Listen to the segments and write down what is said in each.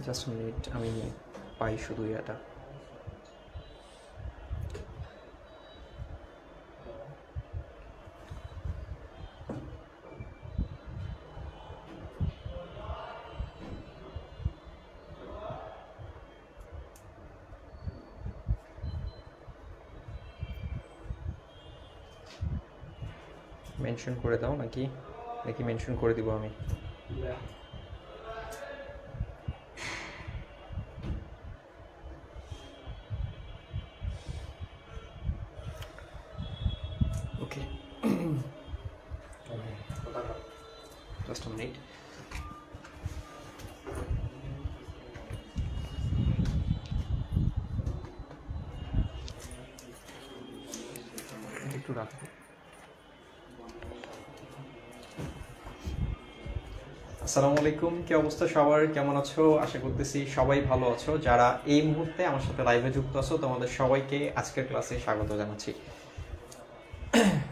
Just minute, আমি পাই শুধু এটা। মেনশন করে দাও নাকি মেনশন করে দিব আমি? ওকে, জাস্ট মিনিট। একটু রাখবো। আসসালামু আলাইকুম, কি অবস্থা সবার, কেমন আছো? আশা করতেছি সবাই ভালো আছো। যারা এই মুহূর্তে আমার সাথে লাইভে যুক্ত আছো তোমাদের সবাইকে আজকের ক্লাসে স্বাগত জানাচ্ছি।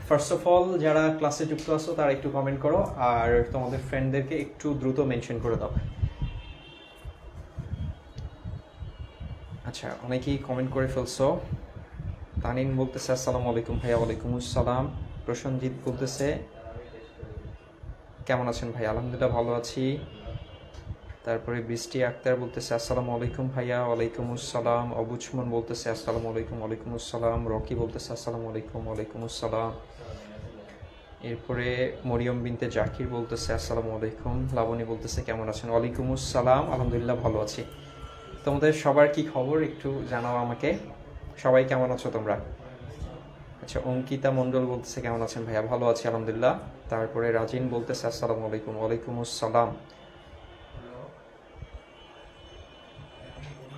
ফার্স্ট অফ অল যারা ক্লাসে যুক্ত আছো তারা একটু কমেন্ট করো, আর তোমাদের ফ্রেন্ডদেরকে একটু দ্রুত মেনশন করে দাও। আচ্ছা, অনেকেই কমেন্ট করে ফেলছো। তানিন বলতেছে আসসালামু আলাইকুম ভাইয়া। ওয়ালাইকুম আসসালাম। প্রসঞ্জিৎ বলতেছে কেমন আছেন ভাই? আলহামদুলিল্লাহ ভালো আছি। তারপরে বৃষ্টি আক্তার বলতেছে আসসালামু আলাইকুম ভাইয়া। ওয়ালাইকুম আসসালাম। অবুচমন বলতেছে আসসালামু আলাইকুম। ওয়ালাইকুম আসসালাম। রকি বলতেছে আসসালামু আলাইকুম। ওয়ালাইকুম আসসালাম। এরপরে মরিয়ম বিনতে জাকির বলতেছে আসসালামু আলাইকুম। লাবণী বলতেছে কেমন আছেন? ওয়ালাইকুম আসসালাম, আলহামদুলিল্লাহ ভালো আছি। তোমাদের সবার কি খবর একটু জানাও আমাকে, সবাই কেমন আছো তোমরা? আচ্ছা, অঙ্কিতা মণ্ডল বলতেছে কেমন আছেন ভাইয়া? ভালো আছি আলহামদুলিল্লাহ। তারপরে রাজিন বলতেছে আসসালামু আলাইকুম। ওয়ালাইকুম আসসালাম।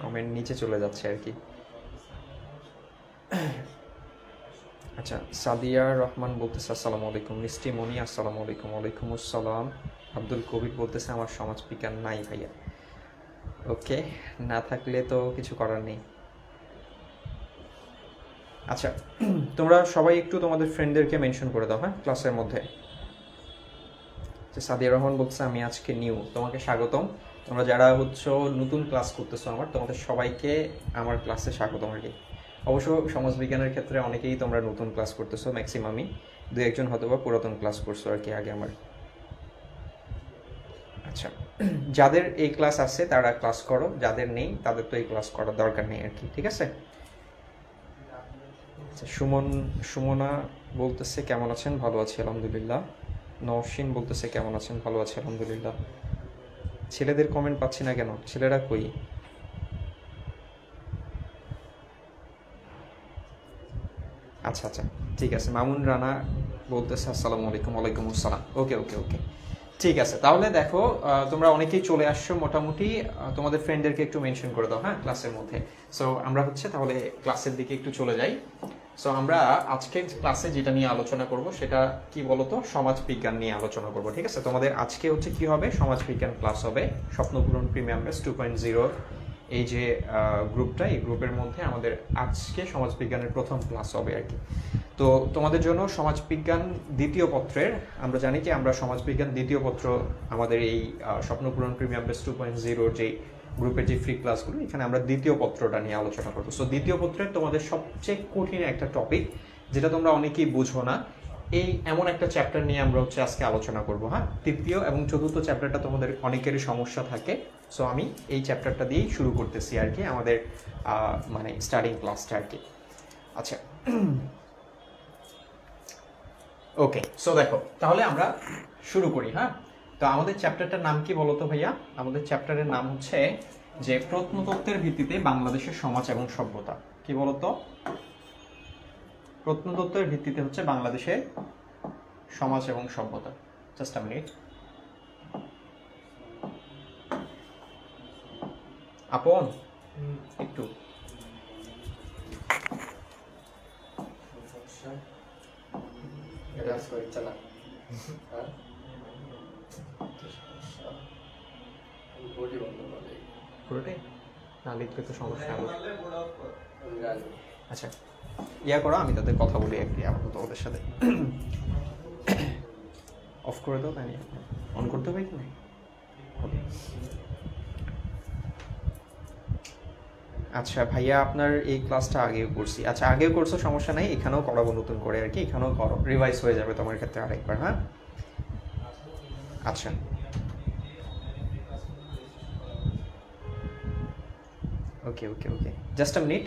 কমেন্ট নিচে চলে যাচ্ছে আর কি। আচ্ছা, সাদিয়া রহমান বলতেছে আসসালামু আলাইকুম। মিষ্টি মনি আসসালামু আলাইকুম। ওয়ালাইকুম আসসালাম। আব্দুল কবির বলতেছে আমার সমাজ বিজ্ঞান নাই ভাইয়া। ওকে, না থাকলে তো কিছু করার নেই। আচ্ছা, তোমরা সবাই একটু তোমাদের ফ্রেন্ডদেরকে মেনশন করে দাও হ্যাঁ ক্লাসের মধ্যে। সাদিয়া রহমান বলছে আমি আজকে নিউ, তোমাকে স্বাগতম। তোমরা যারা হচ্ছে নতুন ক্লাস করতেছো তোমাদের সবাইকে আমার ক্লাসে স্বাগতম আর কি। অবশ্য সমাজবিজ্ঞানের ক্ষেত্রে অনেকেই তোমরা নতুন ক্লাস করতেছো, ম্যাক্সিমামই, দু একজন হয়তো বা পুরাতন ক্লাস করছো আর কি আগে আমার। আচ্ছা, যাদের এই ক্লাস আছে তারা ক্লাস করো, যাদের নেই তাদের তো এই ক্লাস করার দরকার নেই আর কি, ঠিক আছে? আচ্ছা, সুমনা বলতেছে কেমন আছেন? ভালো আছি আলহামদুলিল্লাহ। নওশিন বলতেছে কেমন আছেন? ভালো আছি আলহামদুলিল্লাহ। ছেলেদের কমেন্ট পাচ্ছি না কেন? ছেলেরা কই? আচ্ছা আচ্ছা, ঠিক আছে। মামুন রানা বলতেছে আসসালামু আলাইকুম। ওয়ালাইকুম আসসালাম। ওকে ওকে ওকে, ঠিক আছে। তাহলে দেখো তোমরা অনেকেই চলে আসছো মোটামুটি, তোমাদের ফ্রেন্ডদেরকে একটু মেনশন করে দাও হ্যাঁ ক্লাসের মধ্যে। সো আমরা হচ্ছে তাহলে ক্লাসের দিকে একটু চলে যাই। সো আমরা আজকের ক্লাসে যেটা নিয়ে আলোচনা করব সেটা কি বলতো, সমাজবিজ্ঞান নিয়ে আলোচনা করব, ঠিক আছে? তোমাদের আজকে হচ্ছে কি হবে, সমাজবিজ্ঞান ক্লাস হবে। স্বপ্নপূরণ প্রিমিয়াম ব্যাচ 2.0 এই যে গ্রুপটা, এই গ্রুপের মধ্যে আমাদের আজকে সমাজবিজ্ঞানের প্রথম ক্লাস হবে আর কি। তো তোমাদের জন্য সমাজবিজ্ঞান দ্বিতীয় পত্রের, আমরা জানি যে আমরা সমাজবিজ্ঞান দ্বিতীয় পত্র আমাদের এই স্বপ্নপূরণ প্রিমিয়াম ব্যাচ 2.0 যে গ্রুপের যে ফ্রি ক্লাসগুলো, এখানে আমরা দ্বিতীয় পত্রটা নিয়ে আলোচনা করবো। সো দ্বিতীয় পত্রের তোমাদের সবচেয়ে কঠিন একটা টপিক, যেটা তোমরা অনেকেই বুঝো না, এই এমন একটা চ্যাপ্টার নিয়ে আমরা হচ্ছে আজকে আলোচনা করবো হ্যাঁ। তৃতীয় এবং চতুর্থ চ্যাপ্টারটা তোমাদের অনেকেরই সমস্যা থাকে। সো আমি এই চ্যাপ্টারটা দিয়েই শুরু করতেছি আর কি, আমাদের মানে স্টার্টিং ক্লাসটা আর কি। আচ্ছা, ওকে। সো দেখো তাহলে আমরা শুরু করি হ্যাঁ। তো আমাদের চ্যাপ্টারটার নাম কি বলতো ভাইয়া? আমাদের চ্যাপ্টারের নাম হচ্ছে যে প্রত্নতত্ত্বের ভিত্তিতে বাংলাদেশের সমাজ এবং সভ্যতা। কি বলতো? প্রত্নতত্ত্বের ভিত্তিতে হচ্ছে বাংলাদেশের সমাজ এবং সভ্যতা। Just a minute. আপন একটু পুরোটাই না লিখলে তো সমস্যা হবে। আচ্ছা, ইয়া করো, আমি তাদের কথা বলি একটি আপাতত ওদের সাথে। অফ করে দাও, তাই অন করতে হবে কি না? আচ্ছা ভাইয়া, আপনার এই ক্লাসটা আগেও করছি। আচ্ছা আগেও করছো, সমস্যা নাই, এখানেও করাবো নতুন করে আর কি, এখানেও করো, রিভাইজ হয়ে যাবে তোমার ক্ষেত্রে আরেকবার। হ্যাঁ আচ্ছা ওকে ওকে ওকে, জাস্ট আ মিনিট।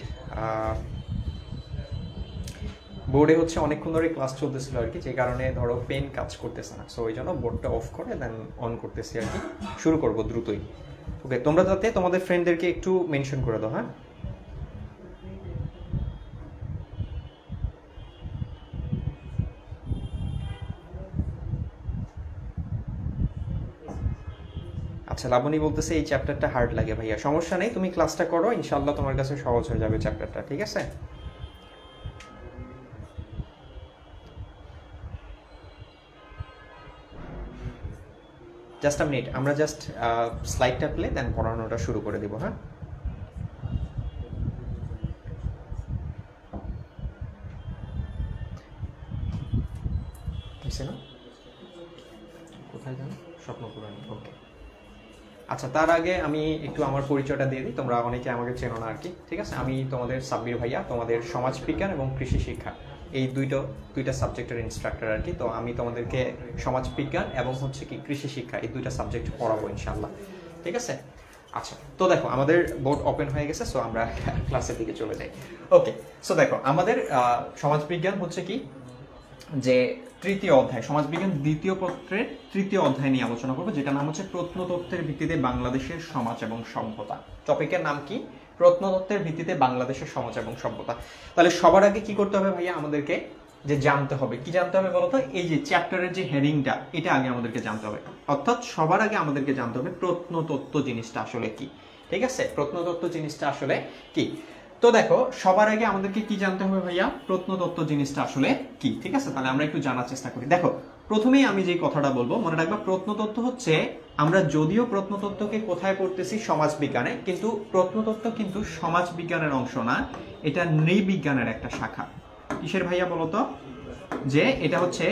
বোর্ডে হচ্ছে অনেকক্ষণ ধরে ক্লাস চলতেছিল আর কি, যে কারণে ধরো পেন কাজ করতেছে না, সো ওই জন্য বোর্ডটা অফ করে দেন অন করতেছি আর কি। শুরু করবো দ্রুতই। ওকে, তোমরা যাতে তোমাদের ফ্রেন্ডদেরকে একটু মেনশন করে দাও। হ্যাঁ আচ্ছা, লাবণী বলতেছে এই চ্যাপ্টারটা হার্ড লাগে ভাইয়া। সমস্যা নেই, তুমি ক্লাসটা করো, ইনশাল্লাহ তোমার কাছে সহজ হয়ে যাবে চ্যাপ্টারটা, ঠিক আছে? জাস্ট আ মিনিট, আমরা জাস্ট স্লাইডটা প্লে দেন পড়ানোটা শুরু করে দিব। হ্যাঁ না, কোথায় যান? স্বপ্নপুরাণী। ওকে আচ্ছা, তার আগে আমি একটু আমার পরিচয়টা দিয়ে দিই, তোমরা অনেকে আমাকে চেনো না আর কি, ঠিক আছে? আমি তোমাদের সাব্বির ভাইয়া, তোমাদের সমাজবিজ্ঞান এবং কৃষি শিক্ষা এই দুইটা সাবজেক্টের ইনস্ট্রাক্টর আর কি। তো আমি তোমাদেরকে সমাজবিজ্ঞান এবং হচ্ছে কি কৃষি শিক্ষা এই দুইটা সাবজেক্ট পড়াবো ইনশাআল্লাহ, ঠিক আছে? আচ্ছা, তো দেখো আমাদের বোর্ড ওপেন হয়ে গেছে, সো আমরা ক্লাসের দিকে চলে যাই। ওকে, সো দেখো আমাদের সমাজবিজ্ঞান হচ্ছে কি যে তৃতীয় অধ্যায়, সমাজবিজ্ঞান দ্বিতীয় পত্রের তৃতীয় অধ্যায় নিয়ে আলোচনা করবো, যেটা নাম হচ্ছে প্রত্নতত্ত্বের ভিত্তিতে বাংলাদেশের সমাজ এবং সভ্যতা। টপিকের নাম কি? প্রত্নতত্ত্বের ভিত্তিতে বাংলাদেশের সমাজ এবং সভ্যতা। তাহলে সবার আগে কি করতে হবে ভাইয়া? আমাদেরকে যে জানতে হবে, কি জানতে হবে বলতো? এই যে চ্যাপ্টারের যে হেডিংটা, এটা আগে আমাদেরকে জানতে হবে। অর্থাৎ সবার আগে আমাদেরকে জানতে হবে প্রত্নতত্ত্ব জিনিসটা আসলে কি, ঠিক আছে? প্রত্নতত্ত্ব জিনিসটা আসলে কি। তো দেখো সবার আগে আমাদেরকে কি জানতে হবে ভাইয়া? প্রত্নতত্ত্ব জিনিসটা আসলে কি, ঠিক আছে? তাহলে আমরা একটু জানার চেষ্টা করি। দেখো প্রথমেই আমি যে কথাটা বলবো মনে রাখবা, প্রত্নতত্ত্ব হচ্ছে, আমরা যদিও প্রত্নতত্ত্বকে কোথায় পড়তেছি? সমাজবিজ্ঞানে, কিন্তু প্রত্নতত্ত্ব কিন্তু সমাজবিজ্ঞানের অংশ না, এটা নৃবিজ্ঞানের একটা শাখা। কিসের ভাইয়া বলতো? যে এটা হচ্ছে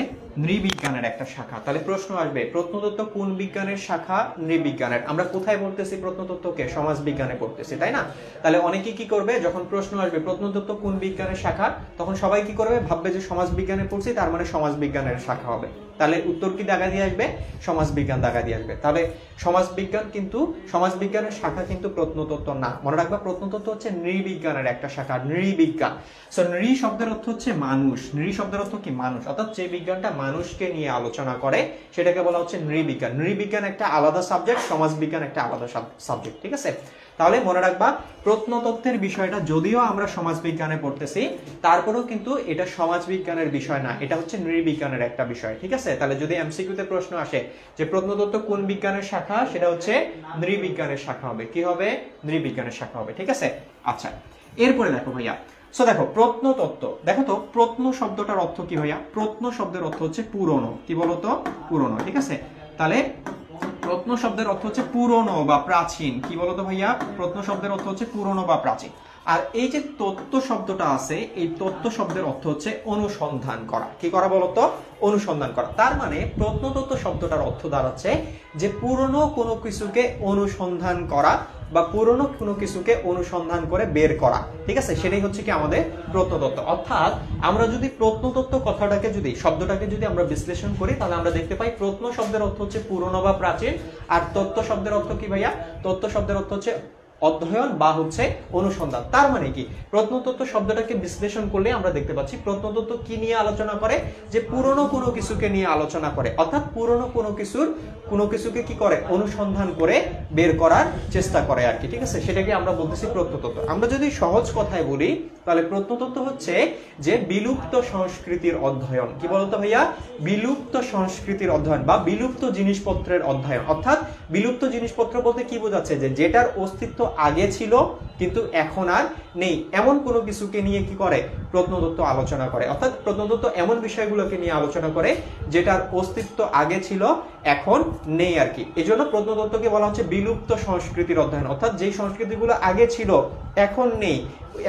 নৃবিজ্ঞানের একটা শাখা। তাহলে প্রশ্ন আসবে, প্রত্নতত্ত্ব কোন বিজ্ঞানের শাখা? নৃবিজ্ঞানের। আমরা কোথায় পড়তেছি প্রত্নতত্ত্বকে? সমাজবিজ্ঞানে পড়তেছি, তাই না? তাহলে অনেকে কি করবে, যখন প্রশ্ন আসবে প্রত্নতত্ত্ব কোন বিজ্ঞানের শাখা, তখন সবাই কি করবে? ভাববে যে সমাজবিজ্ঞানে পড়ছি, তার মানে সমাজবিজ্ঞানের শাখা হবে। তাহলে উত্তর কি দাগা দিয়ে আসবে? সমাজবিজ্ঞান দাগা দিয়ে আসবে। তাহলে সমাজবিজ্ঞান কিন্তু, সমাজবিজ্ঞানের শাখা কিন্তু প্রত্নতত্ত্ব না। মনে রাখবা প্রত্নতত্ত্ব হচ্ছে নৃবিজ্ঞানের একটা শাখা, নৃবিজ্ঞান। সো নৃ শব্দের অর্থ হচ্ছে মানুষ, নৃ শব্দের অর্থ কি? মানুষ। অর্থাৎ যে বিজ্ঞানটা মানুষকে নিয়ে আলোচনা করে সেটাকে বলা হচ্ছে নৃবিজ্ঞান। নৃবিজ্ঞান একটা আলাদা সাবজেক্ট, সমাজবিজ্ঞান একটা আলাদা সাবজেক্ট, ঠিক আছে? তাহলে মনে রাখবা প্রত্নতত্ত্বের বিষয়টা যদিও আমরা সমাজবিজ্ঞানে পড়তেছি, তারপরেও কিন্তু এটা সমাজবিজ্ঞানের বিষয় না, এটা হচ্ছে নৃবিজ্ঞানের একটা বিষয়, ঠিক আছে? তাহলে যদি এমসিকিউতে প্রশ্ন আসে যে প্রত্নতত্ত্ব কোন বিজ্ঞানের শাখা, সেটা হচ্ছে নৃবিজ্ঞানের শাখা হবে। কি হবে? নৃবিজ্ঞানের শাখা হবে, ঠিক আছে? আচ্ছা, এরপরে দেখো ভাইয়া, সো দেখো প্রত্নতত্ত্ব, দেখো তো প্রত্ন শব্দটার অর্থ কি ভাইয়া? প্রত্ন শব্দের অর্থ হচ্ছে পুরনো। কি বলতো? পুরনো, ঠিক আছে? তাহলে প্রত্ন শব্দের অর্থ হচ্ছে পুরনো বা প্রাচীন। কি বলতো ভাইয়া? প্রত্ন শব্দের অর্থ হচ্ছে পুরনো বা প্রাচীন। আর এই যে তত্ত্ব শব্দটা আছে, এই তত্ত্ব শব্দের অর্থ হচ্ছে অনুসন্ধান করা। কি করা বলতো? অনুসন্ধান করা। তার মানে প্রত্নতত্ত্ব শব্দটার অর্থ দাঁড়াচ্ছে যে পুরনো কোনো কিছুকে অনুসন্ধান করা বা পুরনো কোনো কিছুকে অনুসন্ধান করে বের করা, ঠিক আছে? সেটাই হচ্ছে কি আমাদের প্রত্নতত্ত্ব। অর্থাৎ আমরা যদি প্রত্নতত্ত্ব কথাটাকে যদি, শব্দটাকে যদি আমরা বিশ্লেষণ করি, তাহলে আমরা দেখতে পাই প্রত্ন শব্দের অর্থ হচ্ছে পুরনো বা প্রাচীন, আর তত্ত্ব শব্দের অর্থ কি ভাইয়া? তত্ত্ব শব্দের অর্থ হচ্ছে অধ্যয়ন বা হচ্ছে অনুসন্ধান। তার মানে কি? প্রত্নতত্ত্ব শব্দটাকে বিশ্লেষণ করলে আমরা দেখতে পাচ্ছি প্রত্নতত্ত্ব কি নিয়ে আলোচনা করে? যে পুরনো কোনো কিছুকে নিয়ে আলোচনা করে। অর্থাৎ পুরনো কোনো কিছুকে কি করে? অনুসন্ধান করে বের করার চেষ্টা করে আর কি, ঠিক আছে? সেটাকে আমরা বলতেছি প্রত্নতত্ত্ব। আমরা যদি সহজ কথায় বলি, তাহলে প্রত্নতত্ত্ব হচ্ছে যে বিলুপ্ত সংস্কৃতির অধ্যয়ন। কি বলতো ভাইয়া? বিলুপ্ত সংস্কৃতির অধ্যয়ন বা বিলুপ্ত জিনিসপত্রের অধ্যয়ন। অর্থাৎ বিলুপ্ত জিনিসপত্র বলতে কি বোঝাচ্ছে? যে যেটার অস্তিত্ব আগে ছিল কিন্তু এখন আর নেই, এমন কোনো কিছুকে নিয়ে কি করে? প্রত্নতত্ত্ব আলোচনা করে। অর্থাৎ প্রত্নতত্ত্ব এমন বিষয়গুলোকে নিয়ে আলোচনা করে যেটার অস্তিত্ব আগে ছিল এখন নেই আর কি। এই জন্য প্রত্নতত্ত্বকে বলা হচ্ছে বিলুপ্ত সংস্কৃতির অধ্যয়ন। অর্থাৎ যেই সংস্কৃতিগুলো আগে ছিল এখন নেই,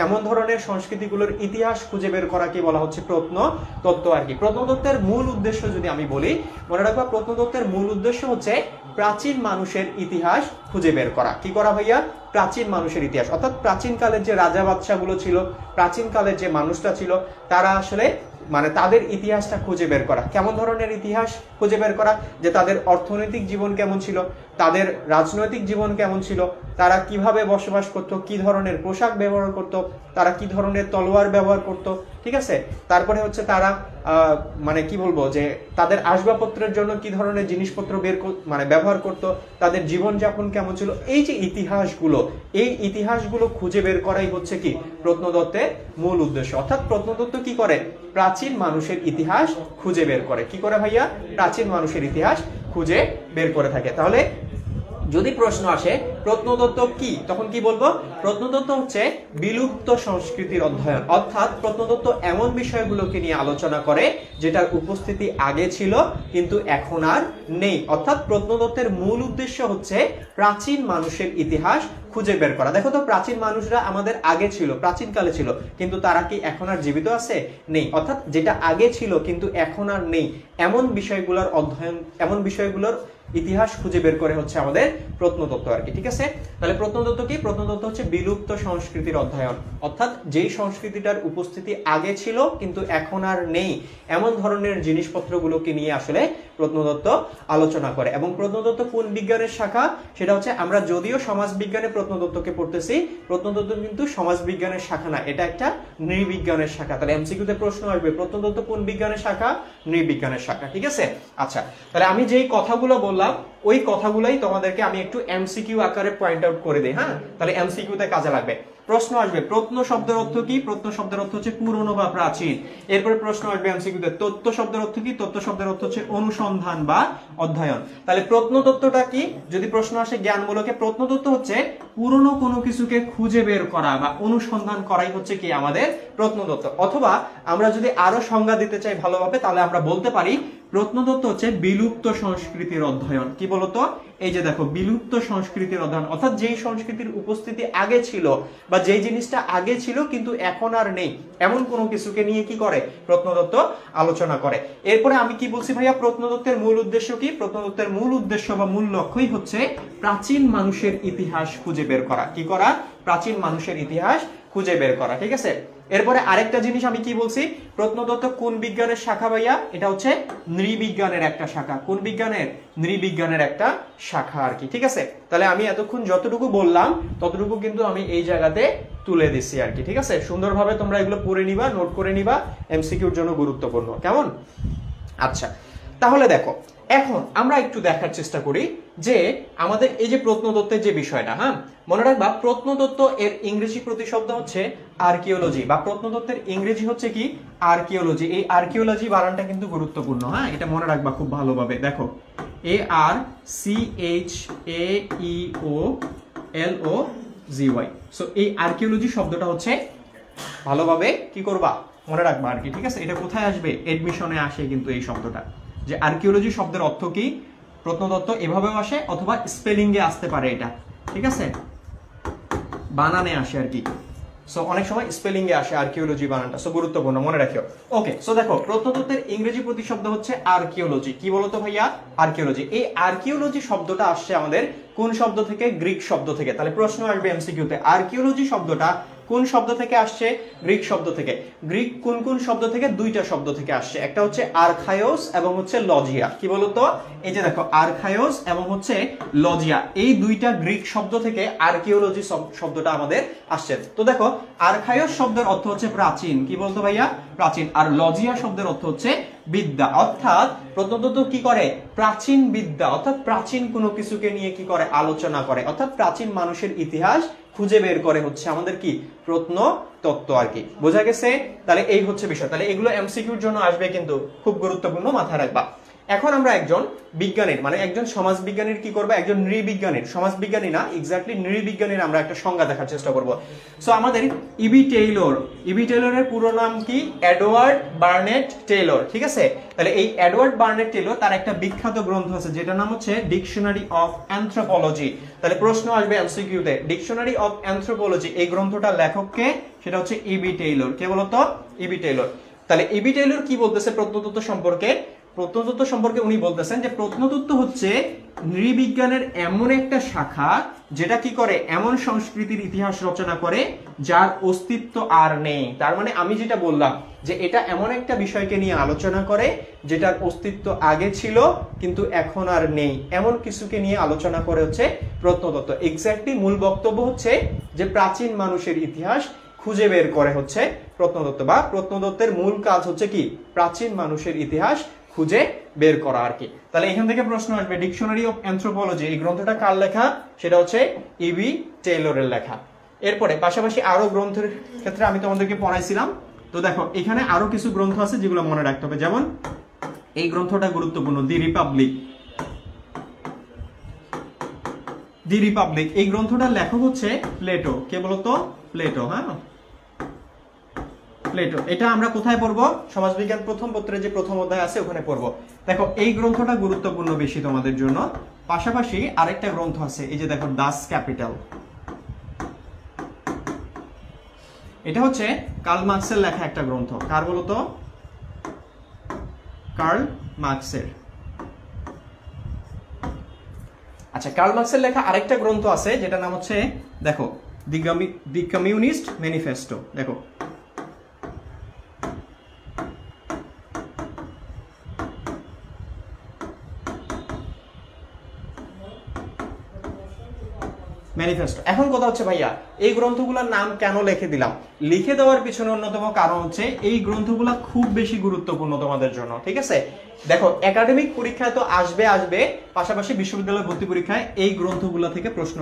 এমন ধরনের সংস্কৃতিগুলোর ইতিহাস খুঁজে বের করা কি বলা হচ্ছে? প্রত্নতত্ত্ব আর কি। প্রত্নতত্ত্বের মূল উদ্দেশ্য যদি আমি বলি, মনে রাখবা প্রত্নতত্ত্বের মূল উদ্দেশ্য হচ্ছে প্রাচীন মানুষের ইতিহাস খুঁজে বের করা। কি করা ভাইয়া? প্রাচীন মানুষের ইতিহাস, অর্থাৎ প্রাচীন কালের যে রাজা বাদশাগুলো ছিল, প্রাচীন কালের যে মানুষটা ছিল, তারা আসলে মানে তাদের ইতিহাসটা খুঁজে বের করা। কেমন ধরনের ইতিহাস খুঁজে বের করা? যে তাদের অর্থনৈতিক জীবন কেমন ছিল, তাদের রাজনৈতিক জীবন কেমন ছিল, তারা কিভাবে বসবাস করত, কি ধরনের পোশাক ব্যবহার করত, তারা কি ধরনের তলোয়ার ব্যবহার করত, ঠিক আছে। তারপরে হচ্ছে তারা মানে কি বলবো যে তাদের আসবাবপত্রের জন্য কি ধরনের জিনিসপত্র মানে ব্যবহার করত, তাদের জীবনযাপন কেমন ছিল। এই যে ইতিহাসগুলো, এই ইতিহাসগুলো খুঁজে বের করাই হচ্ছে কি প্রত্নতত্ত্বের মূল উদ্দেশ্য। অর্থাৎ প্রত্নতত্ত্ব কি করে? প্রাচীন মানুষের ইতিহাস খুঁজে বের করে। কি করে ভাইয়া? প্রাচীন মানুষের ইতিহাস খুঁজে বের করে থাকে। তাহলে যদি প্রশ্ন আসে প্রত্নতত্ত্ব কি, তখন কি বলবো? প্রত্নতত্ত্ব হচ্ছে বিলুপ্ত সংস্কৃতির অধ্যয়ন। অর্থাৎ প্রত্নতত্ত্ব এমন বিষয়গুলোকে নিয়ে আলোচনা করে যেটার উপস্থিতি আগে ছিল কিন্তু এখন আর নেই। অর্থাৎ প্রত্নতত্ত্বের মূল উদ্দেশ্য হচ্ছে প্রাচীন মানুষের ইতিহাস খুঁজে বের করা। দেখো তো, প্রাচীন মানুষরা আমাদের আগে ছিল, প্রাচীন কালে ছিল, কিন্তু তারা কি এখন আর জীবিত আছে? নেই। অর্থাৎ যেটা আগে ছিল কিন্তু এখন আর নেই, এমন বিষয়গুলোর অধ্যয়ন, এমন বিষয়গুলোর ইতিহাস খুঁজে বের করে হচ্ছে আমাদের প্রত্নতত্ত্ব আর কি, ঠিক আছে। তাহলে প্রত্নতত্ত্ব কি? প্রত্নতত্ত্ব হচ্ছে বিলুপ্ত সংস্কৃতির অধ্যয়ন। অর্থাৎ যেই সংস্কৃতিটার উপস্থিতি আগে ছিল কিন্তু এখন আর নেই, এমন ধরনের জিনিসপত্রগুলোকে নিয়ে আসলে প্রত্নতত্ত্ব আলোচনা করে। এবং প্রত্নতত্ত্ব কোন বিজ্ঞানের শাখা? সেটা হচ্ছে, আমরা যদিও সমাজ বিজ্ঞানে প্রত্নতত্ত্বকে পড়তেছি, প্রত্নতত্ত্ব কিন্তু সমাজ বিজ্ঞানের শাখা না, এটা একটা নৃবিজ্ঞানের শাখা। তাহলে এমসিকিউতে প্রশ্ন আসবে প্রত্নতত্ত্ব কোন বিজ্ঞানের শাখা? নৃবিজ্ঞানের শাখা, ঠিক আছে। আচ্ছা, তাহলে আমি যেই কথাগুলো বললাম ওই কথাগুলোই তোমাদেরকে আমি একটু এমসিকিউ আকারে পয়েন্ট আউট করে দিই, হ্যাঁ। তাহলে এমসিকিউতে কাজে লাগবে। প্রশ্ন আসবে প্রত্ন শব্দের অর্থ কি? প্রত্ন শব্দের অর্থ হচ্ছে পুরনো বা প্রাচীন। এরপরে প্রশ্ন আসবে এমসিকিউতে তত্ত্ব শব্দের অর্থ কি? তত্ত্ব শব্দের অর্থ হচ্ছে অনুসন্ধান বা অধ্যয়ন। তাহলে প্রত্নতত্ত্বটা কি যদি প্রশ্ন আসে জ্ঞানমূলকে? প্রত্নতত্ত্ব হচ্ছে পুরনো কোনো কিছুকে খুঁজে বের করা বা অনুসন্ধান করাই হচ্ছে কি আমাদের প্রত্নতত্ত্ব। অথবা আমরা যদি আরো সংজ্ঞা দিতে চাই ভালোভাবে, তাহলে আমরা বলতে পারি প্রত্নতত্ত্ব হচ্ছে বিলুপ্ত সংস্কৃতির অধ্যয়ন। কি বলতো? এই যে দেখো, বিলুপ্ত সংস্কৃতির অধ্যয়ন, অর্থাৎ যেই সংস্কৃতির উপস্থিতি আগে ছিল বা যেই জিনিসটা আগে ছিল কিন্তু এখন আর নেই, এমন কোনো কিছুকে নিয়ে কি করে? প্রত্নতত্ত্ব আলোচনা করে। এরপরে আমি কি বলছি ভাইয়া? প্রত্নতত্ত্বের মূল উদ্দেশ্য কি? প্রত্নতত্ত্বের মূল উদ্দেশ্য বা মূল লক্ষ্যই হচ্ছে প্রাচীন মানুষের ইতিহাস খুঁজে বের করা। কি করা? প্রাচীন মানুষের ইতিহাস খুঁজে বের করা, ঠিক আছে। এরপরে আরেকটা জিনিস আমি কি বলছি? প্রত্নতত্ত্ব কোন বিজ্ঞানের শাখা ভাইয়া? এটা হচ্ছে নৃবিজ্ঞানের একটা শাখা। কোন বিজ্ঞানের? নৃবিজ্ঞানের একটা শাখা আর কি, ঠিক আছে। তাহলে আমি এতক্ষণ যতটুকু বললাম ততটুকু কিন্তু আমি এই জায়গাতে তুলে দিচ্ছি আর কি, ঠিক আছে। সুন্দরভাবে তোমরা এগুলো পড়ে নিবা, নোট করে নিবা, এমসিকিউর জন্য গুরুত্বপূর্ণ, কেমন? আচ্ছা, তাহলে দেখো এখন আমরা একটু দেখার চেষ্টা করি যে আমাদের এই যে প্রত্নতত্ত্বের যে বিষয়টা, হ্যাঁ, মনে রাখবা প্রত্নতত্ত্ব এর ইংরেজি প্রতিশব্দ হচ্ছে আর্কিওলজি, বা প্রত্নতত্ত্বের ইংরেজি হচ্ছে কি? আর্কিওলজি। এই আর্কিওলজি বানানটা কিন্তু গুরুত্বপূর্ণ, হ্যাঁ, এটা মনে রাখবা খুব ভালোভাবে। দেখো, ARCHAEOLOGY। সো এই আর্কিওলজি শব্দটা হচ্ছে ভালোভাবে কি করবা? মনে রাখবা আর কি, ঠিক আছে। এটা কোথায় আসবে? এডমিশনে আসে কিন্তু এই শব্দটা, যে আর্কিওলজি শব্দের অর্থ কি? প্রত্নতত্ত্ব এভাবেও আসে, অথবা স্পেলিং এ আসতে পারে এটা, ঠিক আছে, বানানে আসে আর কি। সো অনেক সময় স্পেলিং এ আসে আর্কিওলজি বানানটা, সো গুরুত্বপূর্ণ, মনে রাখিও। ওকে, সো দেখো প্রত্নতত্ত্বের ইংরেজি প্রতিশব্দ হচ্ছে আর্কিওলজি। কি বলতো ভাইয়া? আর্কিওলজি। এই আর্কিওলজি শব্দটা আসছে আমাদের কোন শব্দ থেকে? গ্রিক শব্দ থেকে। তাহলে প্রশ্ন আসবে এমসিকিউতে, আর্কিওলজি শব্দটা কোন শব্দ থেকে আসছে? গ্রিক শব্দ থেকে। গ্রিক কোন কোন শব্দ থেকে? দুইটা শব্দ থেকে আসছে, একটা হচ্ছে আর্খায়োস এবং হচ্ছে লজিয়া। কি বলতো? এই যে দেখো, আর্খায়োস এবং হচ্ছে লজিয়া, এই দুইটা গ্রিক শব্দ থেকে আর্কিওলজি শব্দটা আমাদের আসছে। তো দেখো, আর্খায়োস শব্দের অর্থ হচ্ছে প্রাচীন। কি বলতো ভাইয়া? প্রাচীন। আর লজিয়া শব্দের অর্থ হচ্ছে বিদ্যা। অর্থাৎ প্রত্নতত্ত্ব কি করে? প্রাচীন বিদ্যা, অর্থাৎ প্রাচীন কোনো কিছুকে নিয়ে কি করে? আলোচনা করে। অর্থাৎ প্রাচীন মানুষের ইতিহাস খুঁজে বের করে হচ্ছে আমাদের কি? প্রত্নতত্ত্ব আর কি। বোঝা গেছে? তাহলে এই হচ্ছে বিষয়। তাহলে এগুলো এমসিকিউর জন্য আসবে, কিন্তু খুব গুরুত্বপূর্ণ, মাথায় রাখবা। এখন আমরা একজন বিজ্ঞানীর, মানে একজন সমাজ বিজ্ঞানীর কি করবো? একজন নৃবিজ্ঞানীর, সমাজ বিজ্ঞানী না, এক্স্যাক্টলি নৃবিজ্ঞানীর আমরা একটা সংজ্ঞা দেখার চেষ্টা করব। সো আমাদের ইবি টেইলরের পুরো নাম কি? এডওয়ার্ড বার্নেট টেইলর, ঠিক আছে। তাহলে এই এডওয়ার্ড বার্নেট টেইলর, তার একটা বিখ্যাত গ্রন্থ আছে যেটার নাম হচ্ছে ডিকশনারি অফ অ্যানথ্রোপোলজি। তাহলে প্রশ্ন আসবে এমসিকিউতে, ডিকশনারি অফ অ্যানথ্রোপোলজি এই গ্রন্থটার লেখককে? সেটা হচ্ছে ইবি টেইলর। কে বলতো? ইবি টেইলর। তাহলে ইবি টেইলর কি বলতেছে প্রত্নতত্ত্ব সম্পর্কে? প্রত্নতত্ত্ব সম্পর্কে উনি বলতেছেন যে প্রত্নতত্ত্ব হচ্ছে নৃবিজ্ঞানের এমন একটা শাখা যেটা কি করে এমন সংস্কৃতির ইতিহাস রচনা করে যার অস্তিত্ব আর নেই। তার মানে আমি যেটা বললাম যে এটা এমন একটা বিষয়কে নিয়ে আলোচনা করে যেটার অস্তিত্ব আগে ছিল কিন্তু এখন আর নেই, এমন কিছুকে নিয়ে আলোচনা করে হচ্ছে প্রত্নতত্ত্ব। এক্স্যাক্টলি মূল বক্তব্য হচ্ছে যে প্রাচীন মানুষের ইতিহাস খুঁজে বের করে হচ্ছে প্রত্নতত্ত্ব, বা প্রত্নতত্ত্বের মূল কাজ হচ্ছে কি প্রাচীন মানুষের ইতিহাস খুঁজে বের করা আর কি। তাহলে এখান থেকে প্রশ্ন আসবে ডিকশনারি অফ অ্যানথ্রোপোলজি, এই গ্রন্থটা কার লেখা? সেটা হচ্ছে ইবি টেইলরের লেখা। এরপরে পাশাপাশি আরো গ্রন্থের ক্ষেত্রে আমি তোমাদেরকে পড়াইছিলাম, তো দেখো এখানে আরো কিছু গ্রন্থ আছে যেগুলো মনে রাখতে হবে, যেমন এই গ্রন্থটা গুরুত্বপূর্ণ, দি রিপাবলিক। দি রিপাবলিক এই গ্রন্থটার লেখক হচ্ছে প্লেটো। কে বলতো? প্লেটো। হ্যাঁ, প্লেটো। এটা আমরা কোথায় পড়বো? সমাজবিজ্ঞান প্রথম পত্রে যে প্রথম অধ্যায় আছে ওখানে পড়বো। দেখো এই গ্রন্থটা গুরুত্বপূর্ণ বেশি তোমাদের জন্য। পাশাপাশি আরেকটা গ্রন্থ আছে, এই যে দেখো ডাস ক্যাপিটাল। এটা হচ্ছে কার্ল মার্কসের লেখা একটা গ্রন্থ। কার বলতো? কার্ল মার্কসের। আচ্ছা, কার্ল মার্কসের লেখা আরেকটা গ্রন্থ আছে যেটা নাম হচ্ছে দেখো দি কমিউনিস্ট ম্যানিফেস্টো। দেখো ম্যানিফেস্টো। এখন কথা হচ্ছে ভাইয়া এই গ্রন্থগুলোর নাম কেন লিখে দিলাম? লিখে দেওয়ার পিছনে অন্যতম কারণ হচ্ছে এই গ্রন্থগুলো খুব বেশি গুরুত্বপূর্ণ তোমাদের জন্য। ঠিক আছে, দেখো একাডেমিক পরীক্ষায় তো আসবে, পাশাপাশি বিশ্ববিদ্যালয় ভর্তি পরীক্ষায় এই গ্রন্থগুলো থেকে প্রশ্ন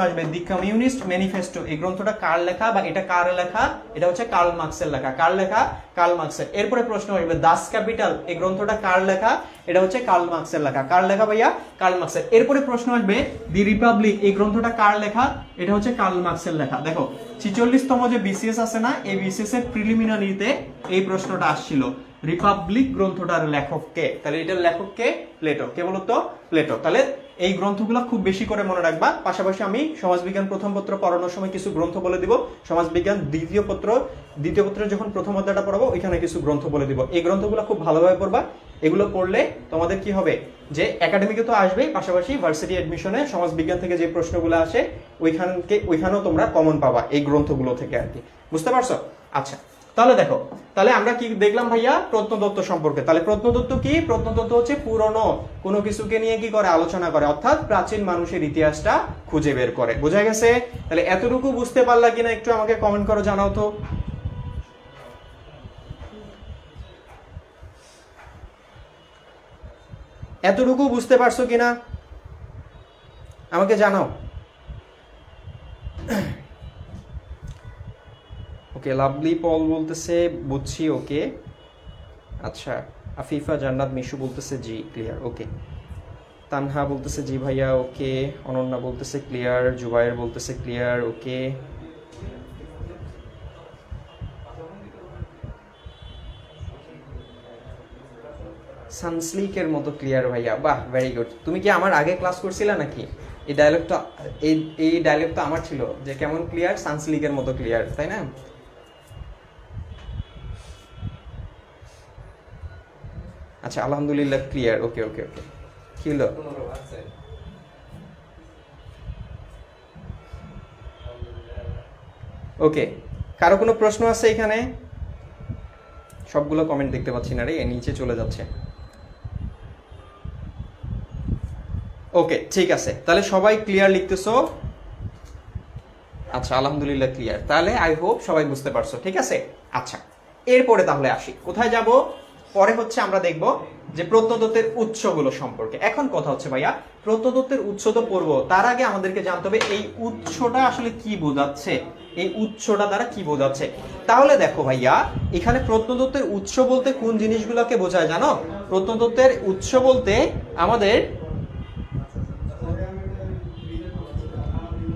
আসবে। দি কমিউনিস্ট ম্যানিফেস্টো এই গ্রন্থটা কার লেখা বা এটা কার লেখা? এটা হচ্ছে কার্ল মার্কসের লেখা। কার লেখা? কার্ল মার্কসের। এরপরে প্রশ্ন আসবে দাস ক্যাপিটাল এই গ্রন্থটা কার লেখা? এটা হচ্ছে কার্ল মার্কসের লেখা। কার লেখা ভাইয়া? কার্ল মার্কসের। এরপরে প্রশ্ন আসবে দি রিপাবলিক এই গ্রন্থটা কার লেখা? এটা হচ্ছে কার্ল মার্কসের লেখা। দেখো 46তম যে বিসিএস আছে না, এই বিসিএস এর প্রিলিমিনারিতে এই প্রশ্নটা আসছিল, রিপাবলিক গ্রন্থটার লেখক কে? তাহলে এটার লেখক কে? প্লেটো। কে বলতো? প্লেটো। তাহলে এই গ্রন্থগুলো খুব বেশি করে মনে রাখবা। পাশাপাশি আমি সমাজবিজ্ঞান প্রথম পত্র পড়ানোর সময় কিছু গ্রন্থ বলে দিব, সমাজবিজ্ঞান দ্বিতীয় পত্রে যখন প্রথম অধ্যায়টা পড়াবো ওইখানে কিছু গ্রন্থ বলে দিব। এই গ্রন্থগুলো খুব ভালোভাবে পড়বা। এগুলো পড়লে তোমাদের কি হবে যে একাডেমিকে তো আসবেই, পাশাপাশি ভার্সিটি অ্যাডমিশনে সমাজবিজ্ঞান থেকে যে প্রশ্নগুলো আসে ওইখানেও তোমরা কমন পাবা এই গ্রন্থগুলো থেকে আর কি। বুঝতে পারছো? আচ্ছা, তাহলে দেখো, তাহলে আমরা কি দেখলাম ভাইয়া প্রত্নতত্ত্ব সম্পর্কে। তাহলে প্রত্নতত্ত্ব কি? প্রত্নতত্ত্ব হচ্ছে পুরনো কোনো কিছুকে নিয়ে কি করে? আলোচনা করে, অর্থাৎ প্রাচীন মানুষের ইতিহাসটা খুঁজে বের করে। বোঝা গেছে? তাহলে এতটুকু বুঝতে পারলা কিনা একটু আমাকে কমেন্ট করো, জানাও তো। এতটুকু বুঝতে পারছো কিনা আমাকে জানাও। ওকে, লাভলি পল বলতেছে বুঝছি। ওকে, আচ্ছা। আফিফা জান্নাত মিশু বলতেছে জি ক্লিয়ার। ওকে, তানহা বলতেছে জি ভাইয়া। ওকে, অনন্যা বলতেছে ক্লিয়ার। জুবায়ের বলতেছে ক্লিয়ার। ওকে, সানস্লিকের মতো ক্লিয়ার ভাইয়া, বাহ ভেরি গুড। তুমি কি আমার আগে ক্লাস করছিলা নাকি? এই ডায়লগটা আমার ছিল যে কেমন ক্লিয়ার? সানস্লিকের মতো ক্লিয়ার, তাই না? আচ্ছা, আলহামদুলিল্লাহ ক্লিয়ার। ওকে ওকে ওকে, কি হলো? ওকে, কারো কোনো প্রশ্ন আছে এখানে? সবগুলো কমেন্ট দেখতে পাচ্ছি না রে, নিচে চলে যাচ্ছে। ওকে, ঠিক আছে, তাহলে সবাই ক্লিয়ার লিখতেছো? আচ্ছা, আলহামদুলিল্লাহ ক্লিয়ার। তাহলে আই হোপ সবাই বুঝতে পারছো। ঠিক আছে, আচ্ছা এরপরে তাহলে আসি কোথায় যাব? পরে হচ্ছে আমরা দেখব যে প্রত্নতত্ত্বের উৎসগুলো সম্পর্কে। এখন কথা হচ্ছে ভাইয়া প্রত্নতত্ত্বের উৎস তো পড়বো, তার আগে আমাদেরকে জানতে হবে এই উৎসটা আসলে কি বোঝাচ্ছে, এই উৎসটা দ্বারা কি বোঝাচ্ছে। তাহলে দেখো ভাইয়া, এখানে প্রত্নতত্ত্বের উৎস বলতে কোন জিনিসগুলোকে বোঝায় জানো? প্রত্নতত্ত্বের উৎস বলতে আমাদের,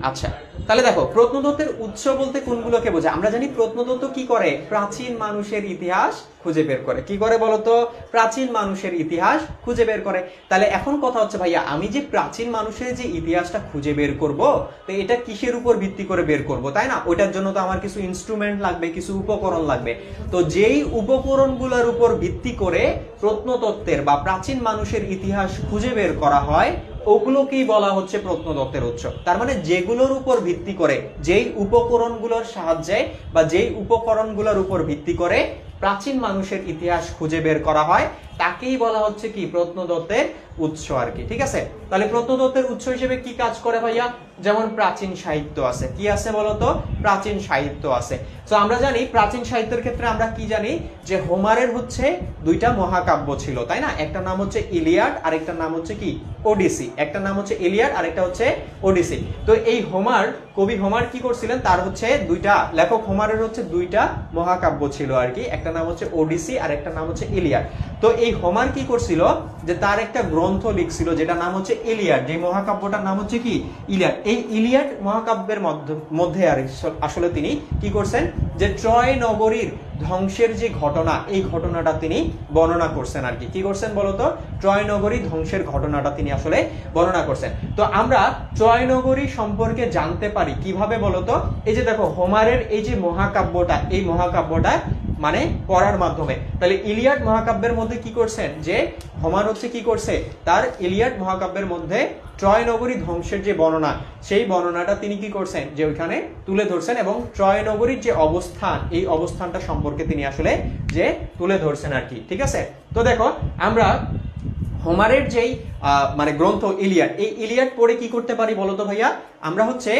আচ্ছা তাহলে দেখো প্রত্নতত্ত্বের উৎস বলতে কোনগুলোকে বোঝায়? আমরা জানি প্রত্নতত্ত্ব কি করে, প্রাচীন মানুষের ইতিহাস খুঁজে বের করে। কি করে বলতো? প্রাচীন মানুষের ইতিহাস খুঁজে বের করে। তাহলে এখন কথা হচ্ছে ভাইয়া, আমি যে প্রাচীন মানুষের যে ইতিহাসটা খুঁজে বের করব, তো এটা কিসের উপর ভিত্তি করে বের করব, তাই না? ওইটার জন্য তো আমার কিছু ইনস্ট্রুমেন্ট লাগবে, কিছু উপকরণ লাগবে। তো যেই উপকরণগুলোর উপর ভিত্তি করে প্রত্নতত্ত্বের বা প্রাচীন মানুষের ইতিহাস খুঁজে বের করা হয়, ওগুলোকেই বলা হচ্ছে প্রত্নতত্ত্বের উৎস। তার মানে যেগুলোর উপর ভিত্তি করে, যেই উপকরণগুলোর সাহায্যে বা যেই উপকরণগুলোর উপর ভিত্তি করে প্রাচীন মানুষের ইতিহাস খুঁজে বের করা হয়, তাকেই বলা হচ্ছে কি, প্রত্নতত্ত্বের উৎস আর কি। ঠিক আছে, তাহলে প্রত্নতত্ত্বের উৎস হিসেবে কি কাজ করে ভাইয়া? যেমন প্রাচীন সাহিত্য আছে। কি আছে বলতো? প্রাচীন সাহিত্য আছে। তো আমরা জানি প্রাচীন সাহিত্যের ক্ষেত্রে আমরা কি জানি, যে হোমারের হচ্ছে দুইটা মহাকাব্য ছিল, তাই না? একটা নাম হচ্ছে ইলিয়াড, আর একটা নাম হচ্ছে কি, ওডিসি। একটা নাম হচ্ছে ইলিয়াড, আর একটা হচ্ছে ওডিসি। তো এই হোমার, কবি হোমার কি করছিলেন, তার হচ্ছে দুইটা, লেখক হোমারের হচ্ছে দুইটা মহাকাব্য ছিল আর কি। একটা নাম হচ্ছে ওডিসি, আর একটা নাম হচ্ছে ইলিয়াড। তো এই হোমার কি করছিল, যে তার একটা গ্রন্থ লিখছিল যেটা নাম হচ্ছে ইলিয়াড, যে মহাকাব্যটার নাম হচ্ছে কি, ইলিয়াড। এই ইলিয়াড মহাকাব্যের মধ্যে আর আসলে তিনি কি করছেন, যে ট্রয় নগরীর ধ্বংসের যে ঘটনা, এই ঘটনাটা তিনি বর্ণনা করছেন আর কি। কি করছেন বলতো? ট্রয় নগরী ধ্বংসের ঘটনাটা তিনি আসলে বর্ণনা করছেন। তো আমরা ট্রয় নগরী সম্পর্কে জানতে পারি কিভাবে বলতো? এই যে দেখো হোমারের এই যে মহাকাব্যটা, এই মহাকাব্যটা মানে পড়ার মাধ্যমে। তাহলে ইলিয়াড মহাকাব্যের মধ্যে কি করছেন, যে হোমার হচ্ছে কি করছে, তার ইলিয়াড মহাকাব্যের মধ্যে ট্রয় নগরী ধ্বংসের যে বর্ণনা, সেই বর্ণনাটা তিনি কি করছেন, যে ওইখানে তুলে ধরছেন, এবং ট্রয় নগরীর যে অবস্থান, এই অবস্থানটা সম্পর্কে তিনি আসলে যে তুলে ধরছেন আর কি। ঠিক আছে, তো দেখো আমরা হোমারের যেই মানে গ্রন্থ ইলিয়াড, এই ইলিয়াড পড়ে কি করতে পারি বলতো ভাইয়া? আমরা হচ্ছে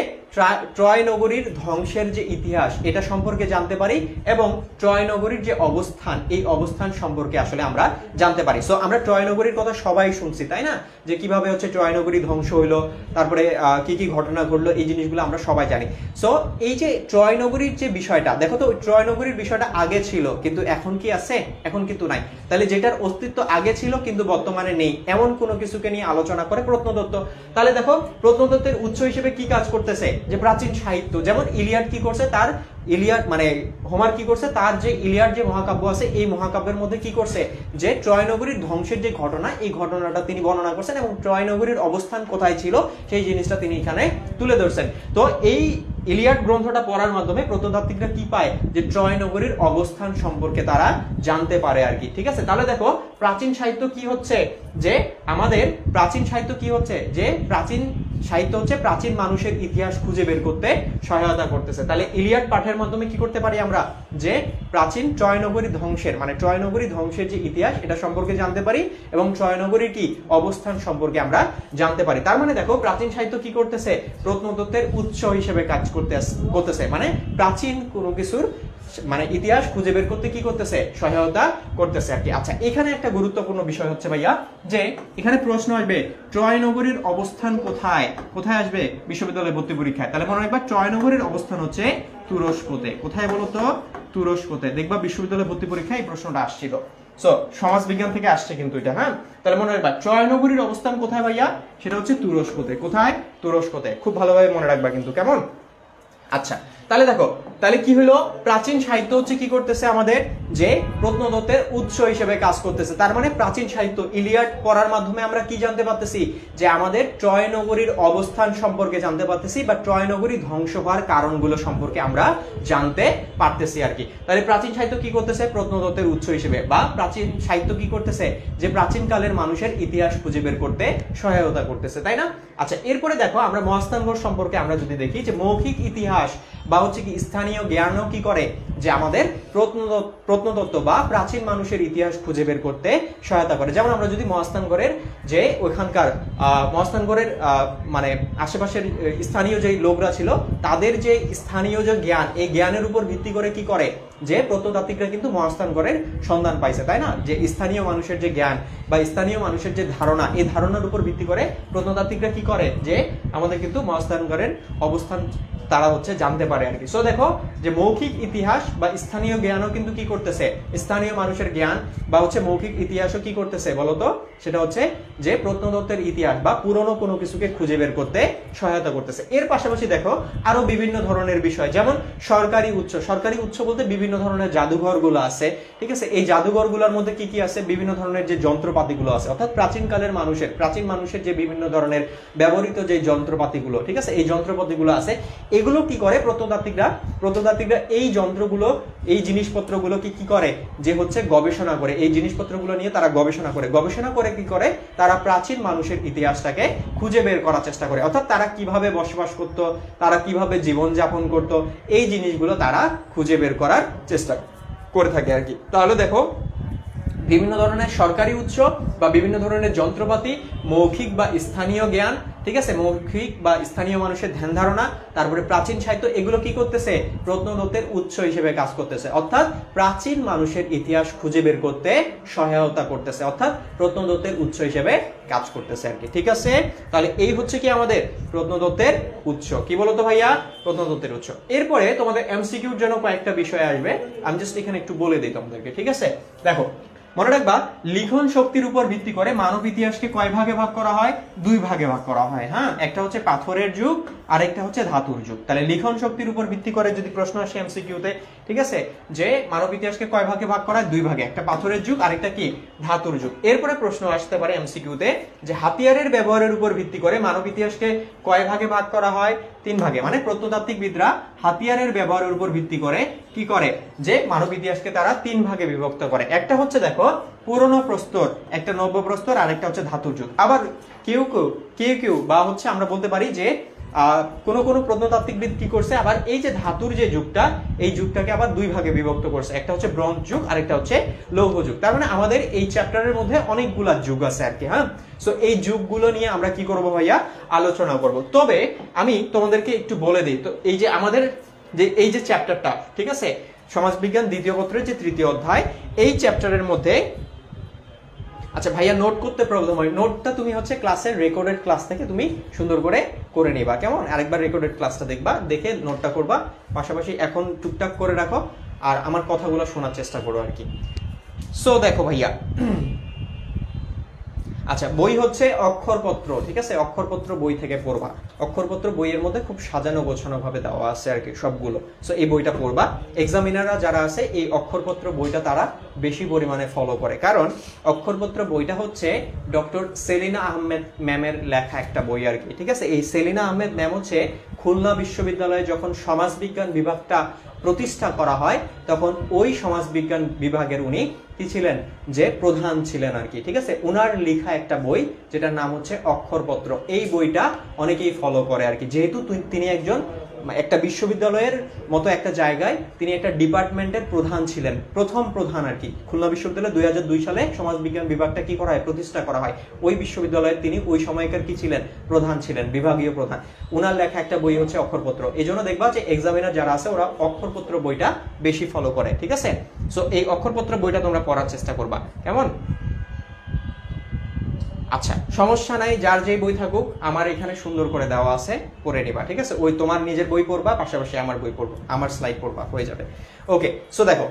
ট্রয় নগরীর ধ্বংসের যে ইতিহাস, এটা সম্পর্কে জানতে পারি, এবং ট্রয় নগরীর যে অবস্থান, এই অবস্থান সম্পর্কে আসলে আমরা জানতে পারি। সো আমরা ট্রয় নগরীর কথা সবাই শুনছি, তাই না? যে কিভাবে হচ্ছে ট্রয় নগরী ধ্বংস হইলো, তারপরে কি কি ঘটনা ঘটলো, এই জিনিসগুলো আমরা সবাই জানি। সো এই যে ট্রয় নগরীর যে বিষয়টা, দেখো তো ট্রয় নগরীর বিষয়টা আগে ছিল, কিন্তু এখন কি আছে? এখন কিন্তু নাই। তাহলে যেটার অস্তিত্ব আগে ছিল কিন্তু বর্তমানে নেই, এমন কোনো কিছুকে নিয়ে আলোচনা করে প্রত্নতত্ত্ব। তাহলে দেখো প্রত্নতত্ত্বের উৎস হিসেবে কি কাজ করতেছে, যে প্রাচীন সাহিত্য। যেমন ইলিয়াড কি করছে, তার ইলিয়াড মানে হোমার কি করছে, তার যে ইলিয়াড যে মহাকাব্য আছে, এই মহাকাব্যের মধ্যে কি করছে, যে ট্রয় নগরীর ধ্বংসের যে ঘটনা, এই ঘটনাটা তিনি বর্ণনা করছেন, এবং ট্রয় নগরীর অবস্থান কোথায় ছিল সেই জিনিসটা তিনি এখানে তুলে ধরছেন। তো এই ইলিয়াড গ্রন্থটা পড়ার মাধ্যমে প্রত্নতাত্ত্বিকরা কি পায়, যে ট্রয় নগরীর অবস্থান সম্পর্কে তারা জানতে পারে আর কি। ঠিক আছে, তাহলে দেখো প্রাচীন সাহিত্য কি হচ্ছে, যে আমাদের প্রাচীন সাহিত্য কি হচ্ছে, যে প্রাচীন সাহিত্য হচ্ছে প্রাচীন মানুষের ইতিহাস খুঁজে বের করতে সহায়তা করতেছে। তাহলে ইলিয়াড পাঠের মাধ্যমে কি করতে পারি আমরা, যে প্রাচীন ট্রয় নগরী ধ্বংসের মানে ট্রয় নগরী ধ্বংসের যে ইতিহাস, এটা সম্পর্কে জানতে পারি, এবং ট্রয় নগরীর কি অবস্থান সম্পর্কে আমরা জানতে পারি। তার মানে দেখো প্রাচীন সাহিত্য কি করতেছে, প্রত্নতত্ত্বের উৎস হিসেবে কাজ করতেছে, মানে প্রাচীন কোনো কিছুর মানে ইতিহাস খুঁজে বের করতে কি করতেছে, সহায়তা করতেছে আর কি। আচ্ছা, এখানে একটা গুরুত্বপূর্ণ বিষয় হচ্ছে ভাইয়া, যে এখানে প্রশ্ন আসবে ট্রয় নগরীর অবস্থান কোথায়, কোথায় আসবে বিশ্ববিদ্যালয় ভর্তি পরীক্ষায়। তাহলে মনে রাখবা ট্রয় নগরীর অবস্থান হচ্ছে তুরস্কতে। কোথায় বলতো? তুরস্কতে। দেখবা বিশ্ববিদ্যালয় ভর্তি পরীক্ষায় এই প্রশ্নটা আসছিল। সো সমাজ বিজ্ঞান থেকে আসছে কিন্তু এটা। হ্যাঁ, তাহলে মনে রাখবা ট্রয় নগরীর অবস্থান কোথায় ভাইয়া, সেটা হচ্ছে তুরস্কতে। কোথায়? তুরস্কতে। খুব ভালোভাবে মনে রাখবা কিন্তু, কেমন? আচ্ছা, তাহলে দেখো, তাহলে কি হলো, প্রাচীন সাহিত্য হচ্ছে কি করতেছে আমাদের, যে প্রত্নতত্ত্বের উৎস হিসেবে কাজ করতেছে। তার মানে প্রাচীন সাহিত্য ইলিয়াড পড়ার মাধ্যমে আমরা কি জানতে পারতেছি, যে আমাদের ট্রয় নগরীর অবস্থান সম্পর্কে জানতে পারতেছি, বা ট্রয় নগরী ধ্বংস হওয়ার কারণগুলো সম্পর্কে আমরা জানতে পারতেছি আর কি। তাহলে প্রাচীন সাহিত্য কি করতেছে, প্রত্নতত্ত্বের উৎস হিসেবে, বা প্রাচীন সাহিত্য কি করতেছে, যে প্রাচীন কালের মানুষের ইতিহাস খুঁজে বের করতে সহায়তা করতেছে, তাই না? আচ্ছা, এরপরে দেখো আমরা মহাস্থানগড় সম্পর্কে আমরা যদি দেখি, যে মৌখিক ইতিহাস বা হচ্ছে কি স্থানীয় জ্ঞানও কি করে, যে আমাদের প্রত্নতত্ত্ব বা প্রাচীন মানুষের ইতিহাস খুঁজে বের করতে সহায়তা করে। যেমন আমরা যদি মহাস্থানগড়ের যে ওইখানকার মহাস্থানগড়ের মানে আশেপাশের স্থানীয় যে লোকরা ছিল, তাদের যে স্থানীয় যে জ্ঞান, এই জ্ঞানের উপর ভিত্তি করে কি করে, যে প্রত্নতাত্ত্বিকরা কিন্তু মহাস্থানগড়ের সন্ধান পাইছে, তাই না? যে স্থানীয় মানুষের যে জ্ঞান বা স্থানীয় মানুষের যে ধারণা, এই ধারণার উপর ভিত্তি করে প্রত্নতাত্ত্বিকরা কি করে, যে আমাদের কিন্তু মহাস্থানগড়ের অবস্থান তারা হচ্ছে জানতে পারে আর কি। সো দেখো যে মৌখিক ইতিহাস বা স্থানীয় জ্ঞানও কিন্তু কি করতেছে, স্থানীয় মানুষের জ্ঞান বা হচ্ছে মৌখিক ইতিহাসও কি করতেছে বলতো, সেটা হচ্ছে যে প্রত্নতত্ত্বের ইতিহাস বা পুরনো কোনো কিছুকে খুঁজে বের করতে সহায়তা করতেছে। এর পাশাপাশি দেখো আরো বিভিন্ন ধরনের বিষয়, যেমন সরকারি উৎস। সরকারি উৎস বলতে বিভিন্ন ধরনের জাদুঘরগুলো আছে, ঠিক আছে। এই জাদুঘরগুলোর মধ্যে কি কি আছে, বিভিন্ন ধরনের যে যন্ত্রপাতিগুলো আছে, অর্থাৎ প্রাচীন মানুষের যে বিভিন্ন ধরনের ব্যবহৃত যে যন্ত্রপাতিগুলো, ঠিক আছে, এই যন্ত্রপাতিগুলো আছে, এগুলো কি করে প্রত্নতাত্ত্বিকরা এই যন্ত্রগুলো, এই জিনিসপত্রগুলো কি করে, যে হচ্ছে গবেষণা করে, এই জিনিসপত্রগুলো নিয়ে তারা গবেষণা করে কি করে, তারা প্রাচীন মানুষের ইতিহাসটাকে খুঁজে বের করার চেষ্টা করে। অর্থাৎ তারা কিভাবে বসবাস করত, তারা কিভাবে জীবন যাপন করত, এই জিনিসগুলো তারা খুঁজে বের করার চেষ্টা করে থাকে আর কি। তাহলে দেখো বিভিন্ন ধরনের সরকারি উৎস বা বিভিন্ন ধরনের যন্ত্রপাতি, মৌখিক বা স্থানীয় জ্ঞান, ঠিক আছে, মৌখিক বা স্থানীয় মানুষের ধ্যান ধারণা, তারপরে প্রাচীন সাহিত্য, এগুলো কি করতেছে, প্রত্নতত্ত্বের উৎস হিসেবে কাজ করতেছে। অর্থাৎ প্রাচীন মানুষের ইতিহাস খুঁজে বের করতে সহায়তা করতেছে, অর্থাৎ প্রত্নতত্ত্বের উৎস হিসেবে কাজ করতেছে আর কি। ঠিক আছে, তাহলে এই হচ্ছে কি আমাদের প্রত্নতত্ত্বের উৎস। কি বলতো ভাইয়া, প্রত্নতত্ত্বের উৎস। এরপরে তোমাদের এমসিকিউর জন্য কয়েকটা বিষয় আসবে, আমি জাস্ট এখানে একটু বলে দিই তোমাদেরকে। ঠিক আছে, দেখো মনে রাখবা, লিখন শক্তির উপর ভিত্তি করে মানব ইতিহাসকে কয় ভাগে ভাগ করা হয়, 2 ভাগে ভাগ করা হয়। হ্যাঁ, একটা হচ্ছে পাথরের যুগ আর একটা হচ্ছে ধাতুর যুগ। তাহলে লিখন শক্তির উপর ভিত্তি করে যদি প্রশ্ন আসে এমসিকিউতে, ঠিক আছে, যে মানব ইতিহাসকে কয় ভাগে ভাগ করা হয়, 2 ভাগে, একটা পাথরের যুগ আর একটা কি, ধাতুর যুগ। এরপরে প্রশ্ন আসতে পারে এমসিকিউতে যে হাতিয়ারের ব্যবহারের উপর ভিত্তি করে মানব ইতিহাসকে কয় ভাগে ভাগ করা হয়, 3 ভাগে। মানে প্রত্নতাত্ত্বিকবিদরা হাতিয়ারের ব্যবহারের উপর ভিত্তি করে কি করে, যে মানব ইতিহাসকে তারা 3 ভাগে বিভক্ত করে। একটা হচ্ছে দেখো পুরনো প্রস্তর, একটা নব্য প্রস্তর আর একটা হচ্ছে ধাতুর যুগ। আবার কেউ বা হচ্ছে আমরা বলতে পারি যে কোন প্রত্নতাত্ত্বিকবিদ কি করছে, আবার এই যে ধাতুর যে যুগটা, এই যুগটাকে আবার 2 ভাগে বিভক্ত করছে, একটা হচ্ছে ব্রোঞ্জ যুগ আর একটা হচ্ছে লৌহ যুগ। তার মানে আমাদের এই চ্যাপ্টারের মধ্যে অনেকগুলা যুগ আছে আর কি। হ্যাঁ, সো এই যুগগুলো নিয়ে আমরা কি করব ভাইয়া, আলোচনা করব। তবে আমি তোমাদেরকে একটু বলে দিই, তো এই যে আমাদের এই যে চ্যাপ্টারটা, ঠিক আছে, সমাজবিজ্ঞান 2য় পত্রের যে 3য় অধ্যায়, এই চ্যাপ্টারের মধ্যে, আচ্ছা ভাইয়া নোট করতে প্রবলেম হয়, নোটটা তুমি হচ্ছে ক্লাসের রেকর্ডেড ক্লাস থেকে তুমি সুন্দর করে নিবা, কেমন? আরেকবার রেকর্ডেড ক্লাসটা দেখবা, দেখে নোটটা করবা, পাশাপাশি এখন টুকটাক করে রাখো আর আমার কথাগুলো শোনার চেষ্টা করো আর কি। সো দেখো ভাইয়া, আচ্ছা বই হচ্ছে অক্ষরপত্র, ঠিক আছে, অক্ষরপত্র বই থেকে পড়বা। অক্ষরপত্র বইয়ের মধ্যে খুব সাজানো গোছানো ভাবে দেওয়া আছে আর কি সবগুলো। সো এই বইটা পড়বা। এক্সামিনাররা যারা আছে এই অক্ষরপত্র বইটা তারা বেশি পরিমাণে ফলো করে, কারণ অক্ষরপত্র বইটা হচ্ছে ডক্টর সেলিনা আহমেদ ম্যামের লেখা একটা বই আর কি। ঠিক আছে, এই সেলিনা আহমেদ ম্যাম হচ্ছে খুলনা বিশ্ববিদ্যালয়ে যখন সমাজবিজ্ঞান বিভাগটা প্রতিষ্ঠা করা হয়, তখন ওই সমাজবিজ্ঞান বিভাগের উনি কি ছিলেন, যে প্রধান ছিলেন আর কি। ঠিক আছে, উনার লেখা একটা বই যেটার নাম হচ্ছে অক্ষরপত্র। এই বইটা অনেকেই ফলো করে আর কি, যেহেতু তিনি একজন একটা বিশ্ববিদ্যালয়ের মতো একটা জায়গায় তিনি একটা ডিপার্টমেন্টের প্রধান ছিলেন, প্রথম প্রধান আর কি। খুলনা বিশ্ববিদ্যালয়ে 2002 সালে সমাজবিজ্ঞান বিভাগটা কি করা হয়, প্রতিষ্ঠা করা হয়। ওই বিশ্ববিদ্যালয়ের তিনি ওই সময়কার কি ছিলেন, প্রধান ছিলেন, বিভাগীয় প্রধান। উনার লেখা একটা বই হচ্ছে অক্ষরপত্র। এই জন্য দেখবা যে এক্সামিনার যারা আছে ওরা অক্ষরপত্র বইটা বেশি ফলো করে। ঠিক আছে, সো এই অক্ষরপত্র বইটা তোমরা পড়ার চেষ্টা করবা, কেমন? আচ্ছা, সমস্যা নাই, যার যেই বই থাকুক আমার এখানে সুন্দর করে দেওয়া আছে, পড়ে নিবা। ঠিক আছে, ওই তোমার নিজের বই পড়বা, পাশাপাশি আমার বই পড়বো, আমার স্লাইড পড়বা, হয়ে যাবে। ওকে, সো দেখো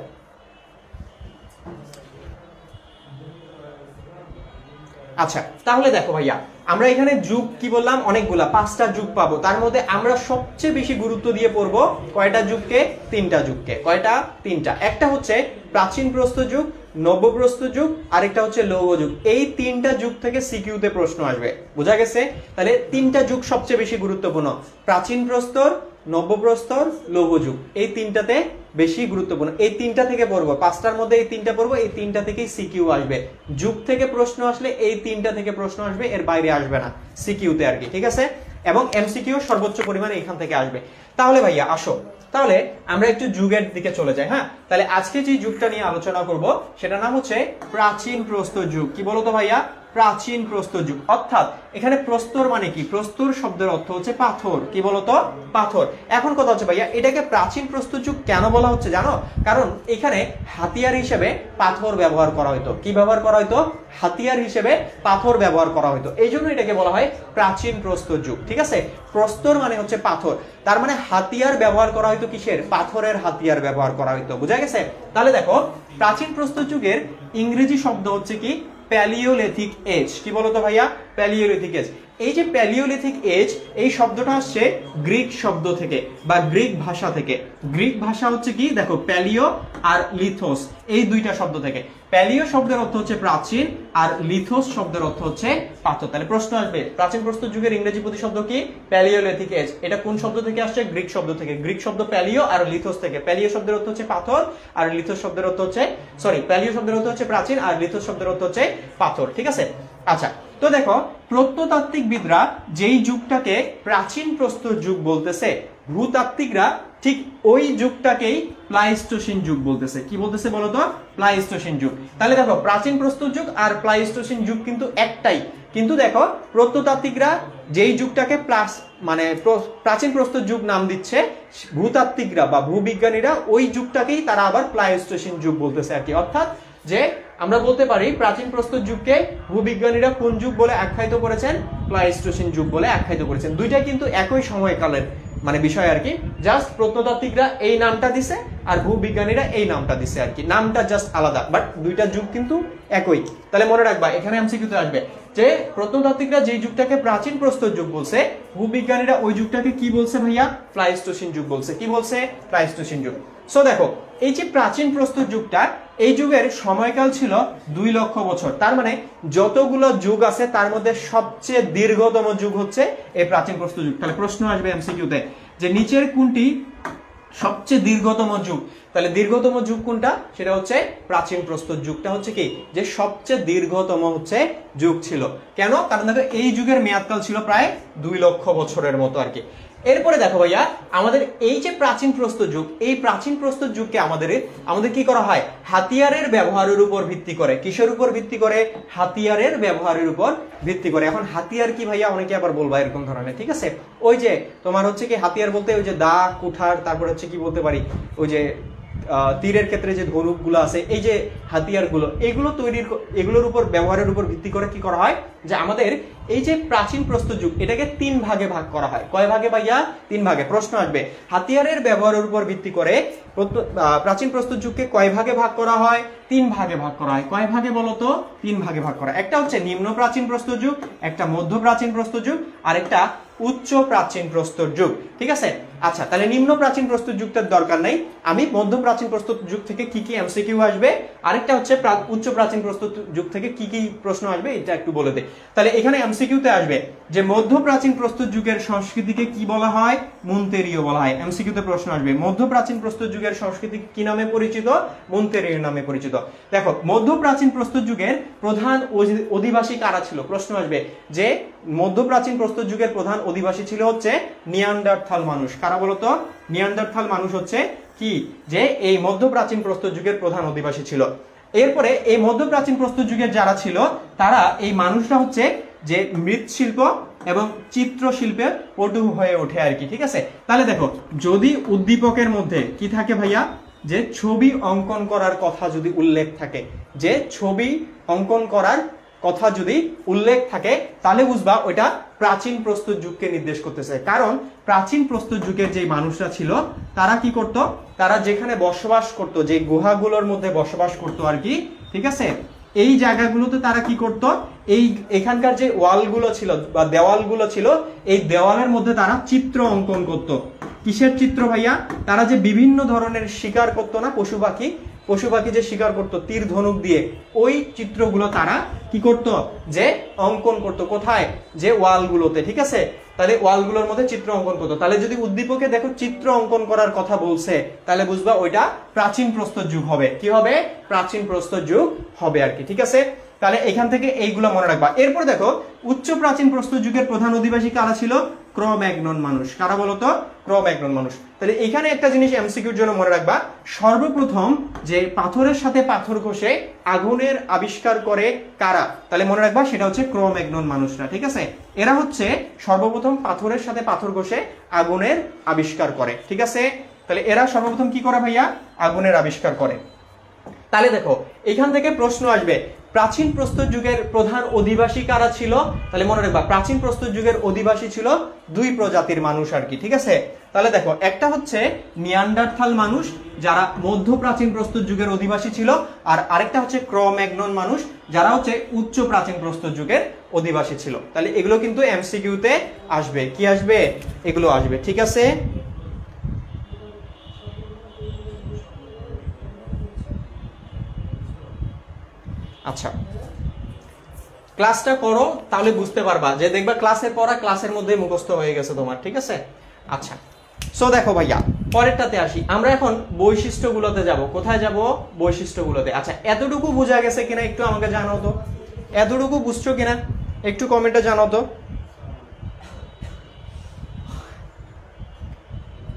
আচ্ছা, তাহলে দেখো ভাইয়া, আমরা এখানে যুগ কি বললাম, অনেকগুলা, 5টা যুগ পাবো। তার মধ্যে আমরা সবচেয়ে বেশি গুরুত্ব দিয়ে পড়বো কয়টা যুগকে, 3টা যুগকে। কয়টা? 3টা। একটা হচ্ছে প্রাচীন প্রস্তর যুগ, নব্য প্রস্তর যুগ, আরেকটা হচ্ছে লৌহ যুগ। এই 3টা যুগ থেকে সিকিউতে প্রশ্ন আসবে, বোঝা গেছে? তাহলে 3টা যুগ সবচেয়ে বেশি গুরুত্বপূর্ণ, প্রাচীন প্রস্তর, নব্য প্রস্তর, লৌহ যুগ, এই 3টাতে বেশি গুরুত্বপূর্ণ। এই 3টা থেকে পড়বো, 5টার মধ্যে এই 3টা পড়বো, এই 3টা থেকেই সিকিউ আসবে। যুগ থেকে প্রশ্ন আসলে এই 3টা থেকে প্রশ্ন আসবে, এর বাইরে আসবে না সিকিউতে আর কি। ঠিক আছে, এবং এমসিকিউ সর্বোচ্চ পরিমাণে এখান থেকে আসবে। তাহলে ভাইয়া আসো, তাহলে আমরা একটু যুগের দিকে চলে যাই। হ্যাঁ, তাহলে আজকে যে যুগটা নিয়ে আলোচনা করব সেটার নাম হচ্ছে প্রাচীন প্রস্তর যুগ। কি বলতো ভাইয়া? প্রাচীন প্রস্তর যুগ। অর্থাৎ এখানে প্রস্তর মানে কি, প্রস্তর শব্দের অর্থ হচ্ছে পাথর, কি বলতো, পাথর। এখন কথা হচ্ছে ভাইয়া এটাকে প্রাচীন প্রস্তর যুগ কেন বলা হচ্ছে জানো? কারণ এখানে হাতিয়ার হিসেবে পাথর ব্যবহার করা হতো। কি ব্যবহার করা হতো? হাতিয়ার হিসেবে পাথর ব্যবহার করা হতো, এই জন্য এটাকে বলা হয় প্রাচীন প্রস্তর যুগ। ঠিক আছে, প্রস্তর মানে হচ্ছে পাথর, তার মানে হাতিয়ার ব্যবহার করা হতো কিসের? পাথরের হাতিয়ার ব্যবহার করা হতো। বুঝা গেছে? তাহলে দেখো প্রাচীন প্রস্তর যুগের ইংরেজি শব্দ হচ্ছে কি? Paleolithic age. কি বলতো ভাইয়া? Paleolithic age. এই যে প্যালিওলিথিক এজ, এই শব্দটা আসছে গ্রিক শব্দ থেকে বা গ্রিক ভাষা থেকে। গ্রিক ভাষা হচ্ছে কি দেখো, প্যালিও আর লিথোস, এই দুইটা শব্দ থেকে। প্যালিও শব্দের অর্থ হচ্ছে প্রাচীন আর লিথোস শব্দের অর্থ হচ্ছে পাথর। তাহলে প্রশ্ন আসবে প্রাচীন প্রস্তর যুগের ইংরেজি প্রতিশব্দ কি? Paleolithic age. এটা কোন শব্দ থেকে আসছে? গ্রিক শব্দ থেকে। গ্রিক শব্দ প্যালিও আর লিথোস থেকে। প্যালিও শব্দের অর্থ হচ্ছে পাথর আর লিথোস শব্দের অর্থ হচ্ছে প্যালিও শব্দের অর্থ হচ্ছে প্রাচীন আর লিথোস শব্দের অর্থ হচ্ছে পাথর। ঠিক আছে, আচ্ছা তো দেখো প্রত্নতাত্ত্বিকবিদরা যেই যুগটাকে প্রাচীন প্রস্তর যুগ বলতেছে, ভূতাত্ত্বিকরা ঠিক ওই যুগটাকেই প্লাইস্টোসিন যুগ বলতেছে। কি বলতেছে বলতো? প্লাইস্টোসিন যুগ। তাহলে দেখো প্রাচীন প্রস্তর যুগ আর প্লাইস্টোসিন যুগ কিন্তু একটাই, কিন্তু দেখো প্রত্নতাত্ত্বিকরা যেই যুগটাকে প্রাচীন প্রস্তর যুগ নাম দিচ্ছে, ভূতাত্ত্বিকরা বা ভূবিজ্ঞানীরা ওই যুগটাকেই তারা আবার প্লাইস্টোসিন যুগ বলতেছে আর কি। অর্থাৎ যে আমরা বলতে পারি প্রাচীন প্রস্তর যুগকে ভূবিজ্ঞানীরা কোন যুগ বলে আখ্যায়িত করেছেন? প্লাইস্টোসিন যুগ বলে আখ্যায়িত করেছেন। দুইটা কিন্তু একই সময়কালের বিষয় আর কি, জাস্ট প্রত্নতাত্ত্বিকরা এই নামটা দিছে আর ভূবিজ্ঞানীরা এই নামটা দিছে আর কি, নামটা জাস্ট আলাদা, বাট দুইটা যুগ কিন্তু একই। তাহলে মনে রাখবা এখানে এমসিকিউতে আসবে যে প্রত্নতাত্ত্বিকরা যে যুগটাকে প্রাচীন প্রস্তর যুগ বলছে, ভূবিজ্ঞানীরা ওই যুগটাকে কি বলছে ভাইয়া? প্লাইস্টোসিন যুগ বলছে। কি বলছে? প্লাইস্টোসিন যুগ। সো দেখো এই যে প্রাচীন প্রস্তর যুগটা, এই যুগের সময়কাল ছিল 2 লক্ষ বছর। তার মানে যতগুলো যুগ আছে তার মধ্যে সবচেয়ে দীর্ঘতম যুগ হচ্ছে এই প্রাচীন প্রস্তর যুগ। তাহলে প্রশ্ন আসবে এমসিকিউতে যে নিচের কোনটি সবচেয়ে দীর্ঘতম যুগ? তাহলে দীর্ঘতম যুগ কোনটা? সেটা হচ্ছে প্রাচীন প্রস্তর যুগটা হচ্ছে কি যে সবচেয়ে দীর্ঘতম হচ্ছে যুগ ছিল। কেন? কারণ দেখো এই যুগের মেয়াদকাল ছিল প্রায় 2 লক্ষ বছরের মতো আর কি। এরপরে দেখো ভাইয়া আমাদের এই যে প্রাচীন প্রস্তর যুগ, এই প্রাচীন প্রস্তর যুগকে আমাদের কি করা হয়? হাতিয়ারের ব্যবহারের উপর ভিত্তি করে। কিসের উপর ভিত্তি করে? হাতিয়ারের ব্যবহারের উপর ভিত্তি করে। এখন হাতিয়ার কি ভাইয়া? অনেকে আবার বলবা এরকম ধরনের, ঠিক আছে? ওই যে তোমার হচ্ছে কি হাতিয়ার বলতে ওই যে দা, কুঠার, তারপর হচ্ছে কি বলতে পারি ওই যে তীরের ক্ষেত্রে যে ধনুকগুলো আছে, এই যে হাতিয়ারগুলো, এগুলোর উপর ব্যবহারের উপর ভিত্তি করে কি করা হয় যে আমাদের এই যে প্রাচীন প্রস্তর যুগ এটাকে 3 ভাগে ভাগ করা হয়। কয় ভাগে ভাইয়া? 3 ভাগে। প্রশ্ন আসবে হাতিয়ারের ব্যবহারের উপর ভিত্তি করে প্রাচীন প্রস্তর যুগকে কয় ভাগে ভাগ করা হয়? 3 ভাগে ভাগ করা হয়। কয় ভাগে বলো তো? 3 ভাগে ভাগ করা। একটা হচ্ছে নিম্ন প্রাচীন প্রস্তর যুগ, একটা মধ্য প্রাচীন প্রস্তর যুগ, আর একটা উচ্চ প্রাচীন প্রস্তর যুগ। ঠিক আছে, আচ্ছা তাহলে নিম্ন প্রাচীন প্রস্তর যুগটার দরকার নাই, আমি মধ্য প্রাচীন প্রস্তর যুগ থেকে কি কি এমসিকিউ আসবে, আরেকটা হচ্ছে উচ্চ প্রাচীন প্রস্তর যুগ থেকে কি কি প্রশ্ন আসবে এটা একটু বলে দে। তাহলে এখানে এমসিকিউতে আসবে যে মধ্য প্রাচীন প্রস্তর যুগের সংস্কৃতিকে কি বলা হয়? মুন্তেরীয় বলা হয়। এমসিকিউতে প্রশ্ন আসবে মধ্য প্রাচীন প্রস্তর যুগের সংস্কৃতি কি নামে পরিচিত? মুন্তেরীয় নামে পরিচিত। দেখো মধ্য প্রাচীন প্রস্তর যুগের প্রধান অধিবাসী কারা ছিল? প্রশ্ন আসবে যে মধ্য প্রাচীন প্রস্তর যুগের প্রধান অধিবাসী ছিল হচ্ছে নিয়ান্ডারথাল মানুষ। কারা বলতো? নিয়ান্ডারথাল মানুষ হচ্ছে কি যে এই মধ্য প্রাচীন প্রস্তর যুগের প্রধান অধিবাসী ছিল। এরপরে এই মধ্য প্রাচীন প্রস্তর যুগের যারা ছিল তারা এই মানুষরা হচ্ছে যে মৃৎশিল্প এবং চিত্রশিল্পের পটু হয়ে ওঠে আর কি। ঠিক আছে, তাহলে দেখো যদি উদ্দীপকের মধ্যে কি থাকে ভাইয়া? যে ছবি অঙ্কন করার কথা যদি উল্লেখ থাকে, যে ছবি অঙ্কন করার কথা যদি উল্লেখ থাকে তাহলে বুঝবা ওইটা প্রাচীন প্রস্তর যুগকে নির্দেশ করতেছে। কারণ প্রাচীন প্রস্তর যুগের যে মানুষরা ছিল তারা কি করত? তারা যেখানে বসবাস করত, যে গুহাগুলোর মধ্যে বসবাস করত আর কি, ঠিক আছে, এই জায়গাগুলোতে তারা কি করত? এখানকার যে ওয়ালগুলো ছিল বা দেওয়ালগুলো ছিল, এই দেওয়ালের মধ্যে তারা চিত্র অঙ্কন করত। কিসের চিত্র ভাইয়া? তারা যে বিভিন্ন ধরনের শিকার করতো না, পশু পাখি যে শিকার করতো তীর ধনুক দিয়ে, ওই চিত্রগুলো তারা কি করত? যে অঙ্কন করত। কোথায়? যে ওয়ালগুলোতে। ঠিক আছে, তাহলে ওয়ালগুলোর মধ্যে চিত্র অঙ্কন করতো। তাহলে যদি উদ্দীপকে দেখো চিত্র অঙ্কন করার কথা বলছে তাহলে বুঝবা ওইটা প্রাচীন প্রস্তর যুগ হবে। কি হবে? প্রাচীন প্রস্তর যুগ হবে আর কি। ঠিক আছে, তাহলে এখান থেকে এইগুলো মনে রাখবা। এরপর দেখো উচ্চ প্রাচীন প্রস্তর যুগের প্রধান অধিবাসী কারা ছিল? ক্রো-ম্যাগনন মানুষ। কারা বলতো? ক্রো-ম্যাগনন মানুষ। তাহলে এখানে একটা জিনিস এমসিকিউর জন্য মনে রাখবা, সর্বপ্রথম যে পাথরের সাথে পাথর ঘষে আগুনের আবিষ্কার করে কারা? তাহলে মনে রাখবা সেটা হচ্ছে ক্রো-ম্যাগনন মানুষরা, ঠিক আছে? এরা হচ্ছে সর্বপ্রথম পাথরের সাথে পাথর ঘষে আগুনের আবিষ্কার করে, ঠিক আছে? তাহলে এরা সর্বপ্রথম কি করে ভাইয়া? আগুনের আবিষ্কার করে। তাহলে দেখো এখান থেকে প্রশ্ন আসবে, প্রাচীন প্রস্তর যুগের প্রধান অধিবাসী কারা ছিল? তাহলে মনে রাখবা প্রাচীন প্রস্তর যুগের অধিবাসী ছিল দুই প্রজাতির মানুষ আর কি, ঠিক আছে? তাহলে দেখো একটা হচ্ছে নিয়ান্ডারথাল মানুষ, যারা মধ্য প্রাচীন প্রস্তর যুগের অধিবাসী ছিল, আর আরেকটা হচ্ছে ক্রো-ম্যাগনন মানুষ, যারা হচ্ছে উচ্চ প্রাচীন প্রস্তর যুগের অধিবাসী ছিল। তাহলে এগুলো কিন্তু এমসিকিউতে আসবে। কি আসবে? এগুলো আসবে, ঠিক আছে? আচ্ছা, ক্লাসটা করো তাহলে বুঝতে পারবা, যে দেখবা ক্লাসের পড়া ক্লাসের মধ্যে মুখস্থ হয়ে গেছে তোমার, ঠিক আছে? আচ্ছা, সো দেখো ভাইয়া পরেরটাতে আসি। আমরা এখন বৈশিষ্ট্যগুলোতে যাব। কোথায় যাব? বৈশিষ্ট্যগুলোতে। আচ্ছা, এতটুকু বোঝা গেছে কিনা একটু আমাকে জানাও তো। এতটুকু বুঝছো কিনা একটু কমেন্টে জানাও তো।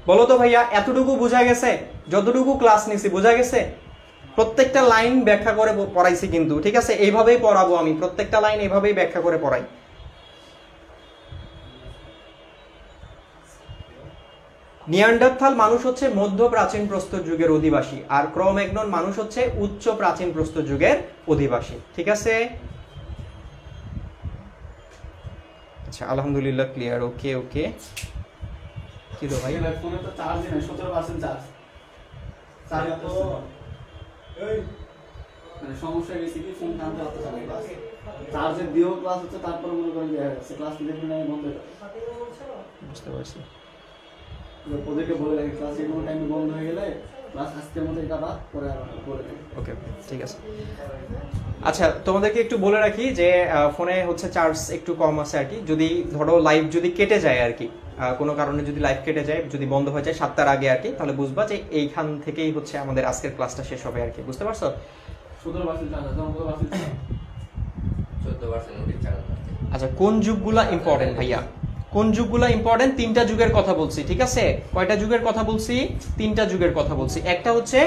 বলো তো ভাইয়া, এতটুকু বোঝা গেছে? যতটুকু ক্লাস নিছি বোঝা গেছে? প্রত্যেকটা লাইন ব্যাখ্যা করে পড়াইছি কিন্তু, ঠিক আছে? এইভাবেই পড়াবো আমি, প্রত্যেকটা লাইন এইভাবেই ব্যাখ্যা করে পড়াই। নিয়ান্ডারথাল মানুষ হচ্ছে মধ্য প্রাচীন প্রস্তর যুগের অধিবাসী, আর ক্রো-ম্যাগনন মানুষ হচ্ছে উচ্চ প্রাচীন প্রস্তর যুগের অধিবাসী, ঠিক আছে? আচ্ছা, আলহামদুলিল্লাহ ক্লিয়ার। ওকে ওকে, কি রে ভাই? ফোনে তো চার্জ নেই, 17% চার্জ। চার্জ তো মানে সমস্যা হয়েছে কি, ফোন টানতে পারতেছে না ক্লাস। চার্জের দিয়েও ক্লাস হচ্ছে, তারপর মনে করেন যে ক্লাস দেখবেন না বন্ধ হয়ে যাবে। বুঝতে পারছি। ওদেরকে বলে রাখি ক্লাস কোনো টাইমে বন্ধ হয়ে গেলে ক্লাস আজকের মতো এটা বা পরে বলে রাখি। ওকে, ঠিক আছে। আচ্ছা, তোমাদেরকে একটু বলে রাখি যে ফোনে হচ্ছে চার্জ একটু কম আছে আর কি। যদি ধরো লাইভ যদি কেটে যায় আর কি, কোনো কারণে যদি লাইভ কেটে যায়, যদি বন্ধ হয়ে যায় 7টার আগে আর কি, তাহলে বুঝবা যে এইখান থেকেই হচ্ছে আমাদের আজকের ক্লাসটা শেষ হবে আর কি। বুঝতে পারছো? 17% চার্জ আছে, 14%। আচ্ছা, কোন যুগগুলা ইম্পর্টেন্ট ভাইয়া? কোন যুগগুলা ইম্পর্টেন্ট? তিনটা যুগের কথা বলছি, ঠিক আছে? কয়টা যুগের কথা বলছি? তিনটা যুগের কথা বলছি। একটা হচ্ছে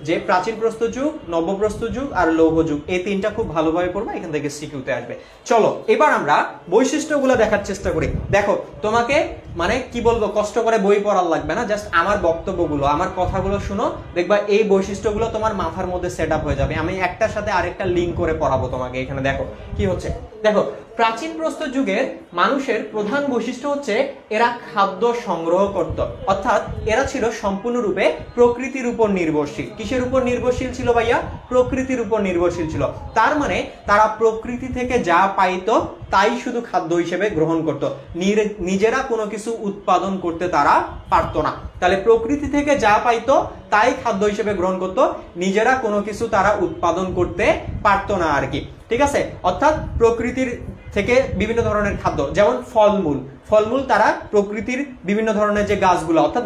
যে প্রাচীন প্রস্তর যুগ, নবপ্রস্তর যুগ আর লৌহ যুগ। এই তিনটা খুব ভালোভাবে পড়বা, এখান থেকে সিকিউতে আসবে। চলো এবার আমরা বৈশিষ্ট্যগুলো দেখার চেষ্টা করি। দেখো তোমাকে মানে কি বলবো, কষ্ট করে বই পড়ার লাগবে না, জাস্ট আমার বক্তব্যগুলো, আমার কথাগুলো শুনো, দেখবা এই বৈশিষ্ট্যগুলো তোমার মাথার মধ্যে সেট আপ হয়ে যাবে। আমি একটার সাথে আরেকটা লিঙ্ক করে পড়াবো তোমাকে। এখানে দেখো কি হচ্ছে। দেখো, প্রাচীন প্রস্তর যুগের মানুষের প্রধান বৈশিষ্ট্য হচ্ছে এরা খাদ্য সংগ্রহ করত, অর্থাৎ এরা ছিল সম্পূর্ণরূপে প্রকৃতির উপর নির্ভরশীল। কিসের উপর নির্ভরশীল ছিল ভাইয়া? প্রকৃতির উপর নির্ভরশীল ছিল। তার মানে তারা প্রকৃতি থেকে যা পাইতো তাই শুধু খাদ্য হিসেবে গ্রহণ করত, নিজেরা কোনো কিছু উৎপাদন করতে তারা পারতো না। তাহলে প্রকৃতি থেকে যা পাইতো তাই খাদ্য হিসেবে গ্রহণ করত, নিজেরা কোনো কিছু তারা উৎপাদন করতে পারতো না আর কি, ঠিক আছে? অর্থাৎ প্রকৃতির থেকে বিভিন্ন ধরনের খাদ্য, যেমন ফলমূল, তারা প্রকৃতির বিভিন্ন ধরনের যে গাছগুলো, অর্থাৎ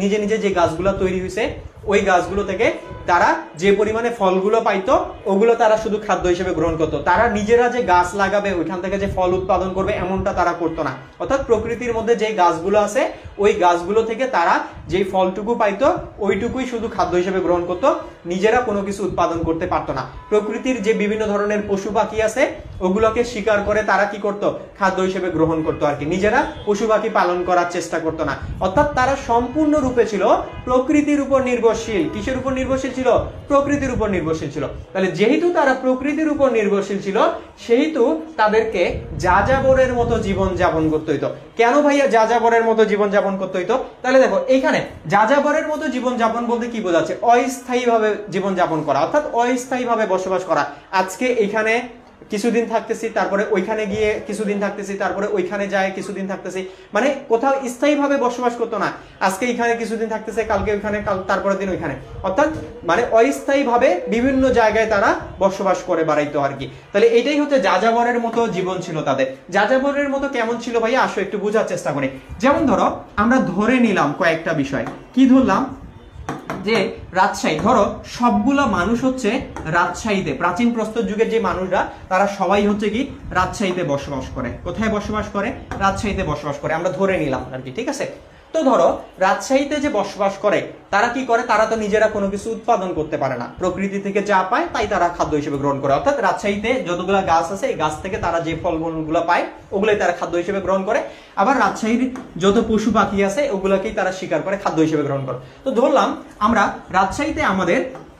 নিজে নিজে যে গাছগুলো তৈরি হয়েছে ওই গাছগুলো থেকে তারা যে পরিমাণে ফলগুলো পাইতো ওগুলো তারা শুধু খাদ্য হিসেবে গ্রহণ করতো। তারা নিজেরা যে গাছ লাগাবে ওইখান থেকে যে ফল উৎপাদন করবে এমনটা তারা করতো না। অর্থাৎ প্রকৃতির মধ্যে যে গাছগুলো আছে ওই গাছগুলো থেকে তারা যে ফলটুকু পাইতো ওইটুকুই শুধু খাদ্য হিসেবে গ্রহণ করতো, নিজেরা কোনো কিছু উৎপাদন করতে পারতো না। প্রকৃতির যে বিভিন্ন ধরনের পশু পাখি আছে ওগুলোকে শিকার করে তারা কি করতো? খাদ্য হিসেবে গ্রহণ করতো আর কি, নিজেরা পশু পাখি পালন করার চেষ্টা করতো না। অর্থাৎ তারা সম্পূর্ণরূপে ছিল প্রকৃতির উপর নির্ভরশীল। কিসের উপর নির্ভরশীল ছিল? প্রকৃতির উপর নির্ভরশীল ছিল। তাহলে যেহেতু তারা প্রকৃতির উপর নির্ভরশীল ছিল সেহেতু তাদেরকে যাযাবরের মতো জীবন যাপন করতে হইতো। কেন ভাইয়া যাযাবরের মতো জীবন যাপন করতে হইতো? তাহলে দেখো এইখানে যাযাবরের মতো জীবন যাপন বলতে কি বোঝাচ্ছে? অস্থায়ীভাবে জীবন যাপন করা, অর্থাৎ অস্থায়ীভাবে বসবাস করা। আজকে এখানে কিছুদিন থাকতেছি, তারপরে ওইখানে গিয়ে কিছুদিন থাকতেছি, তারপরে ওইখানে যায় কিছুদিন থাকতেছি, মানে কোথাও স্থায়ীভাবে বসবাস করতো না। আজকে এখানে কিছুদিন থাকতেছে, কালকে ওইখানে, তারপরের দিন ওইখানে, অর্থাৎ মানে অস্থায়ীভাবে বিভিন্ন জায়গায় তারা বসবাস করে বেড়াইতো আর কি। তাহলে এইটাই হচ্ছে যাযাবরের মতো জীবন ছিল তাদের। যাযাবরের মতো কেমন ছিল ভাইয়া? আসো একটু বোঝার চেষ্টা করি। যেমন ধরো আমরা ধরে নিলাম কয়েকটা বিষয়। কি ধরলাম? যে রাজশাহী, ধরো সবগুলা মানুষ হচ্ছে রাজশাহীতে, প্রাচীন প্রস্তর যুগের যে মানুষরা তারা সবাই হচ্ছে কি রাজশাহীতে বসবাস করে। কোথায় বসবাস করে? রাজশাহীতে বসবাস করে, আমরা ধরে নিলাম আর কি, ঠিক আছে। তো ধরো রাজশাহীতে যে বসবাস করে তারা কি করে? তারা তো নিজেরা কোনো কিছু উৎপাদন করতে পারে না, প্রকৃতি থেকে যা পায় তাই তারা খাদ্য হিসেবে গ্রহণ করে। অর্থাৎ রাজশাহীতে যতগুলা গাছ আছে এই গাছ থেকে তারা যে ফলমূলগুলো পায় ওগুলাই তারা খাদ্য হিসেবে গ্রহণ করে। আবার রাজশাহীর যত পশু পাখি আছে ওগুলাকেই তারা শিকার করে খাদ্য হিসেবে গ্রহণ করে। তো ধরলাম আমরা রাজশাহীতে আমাদের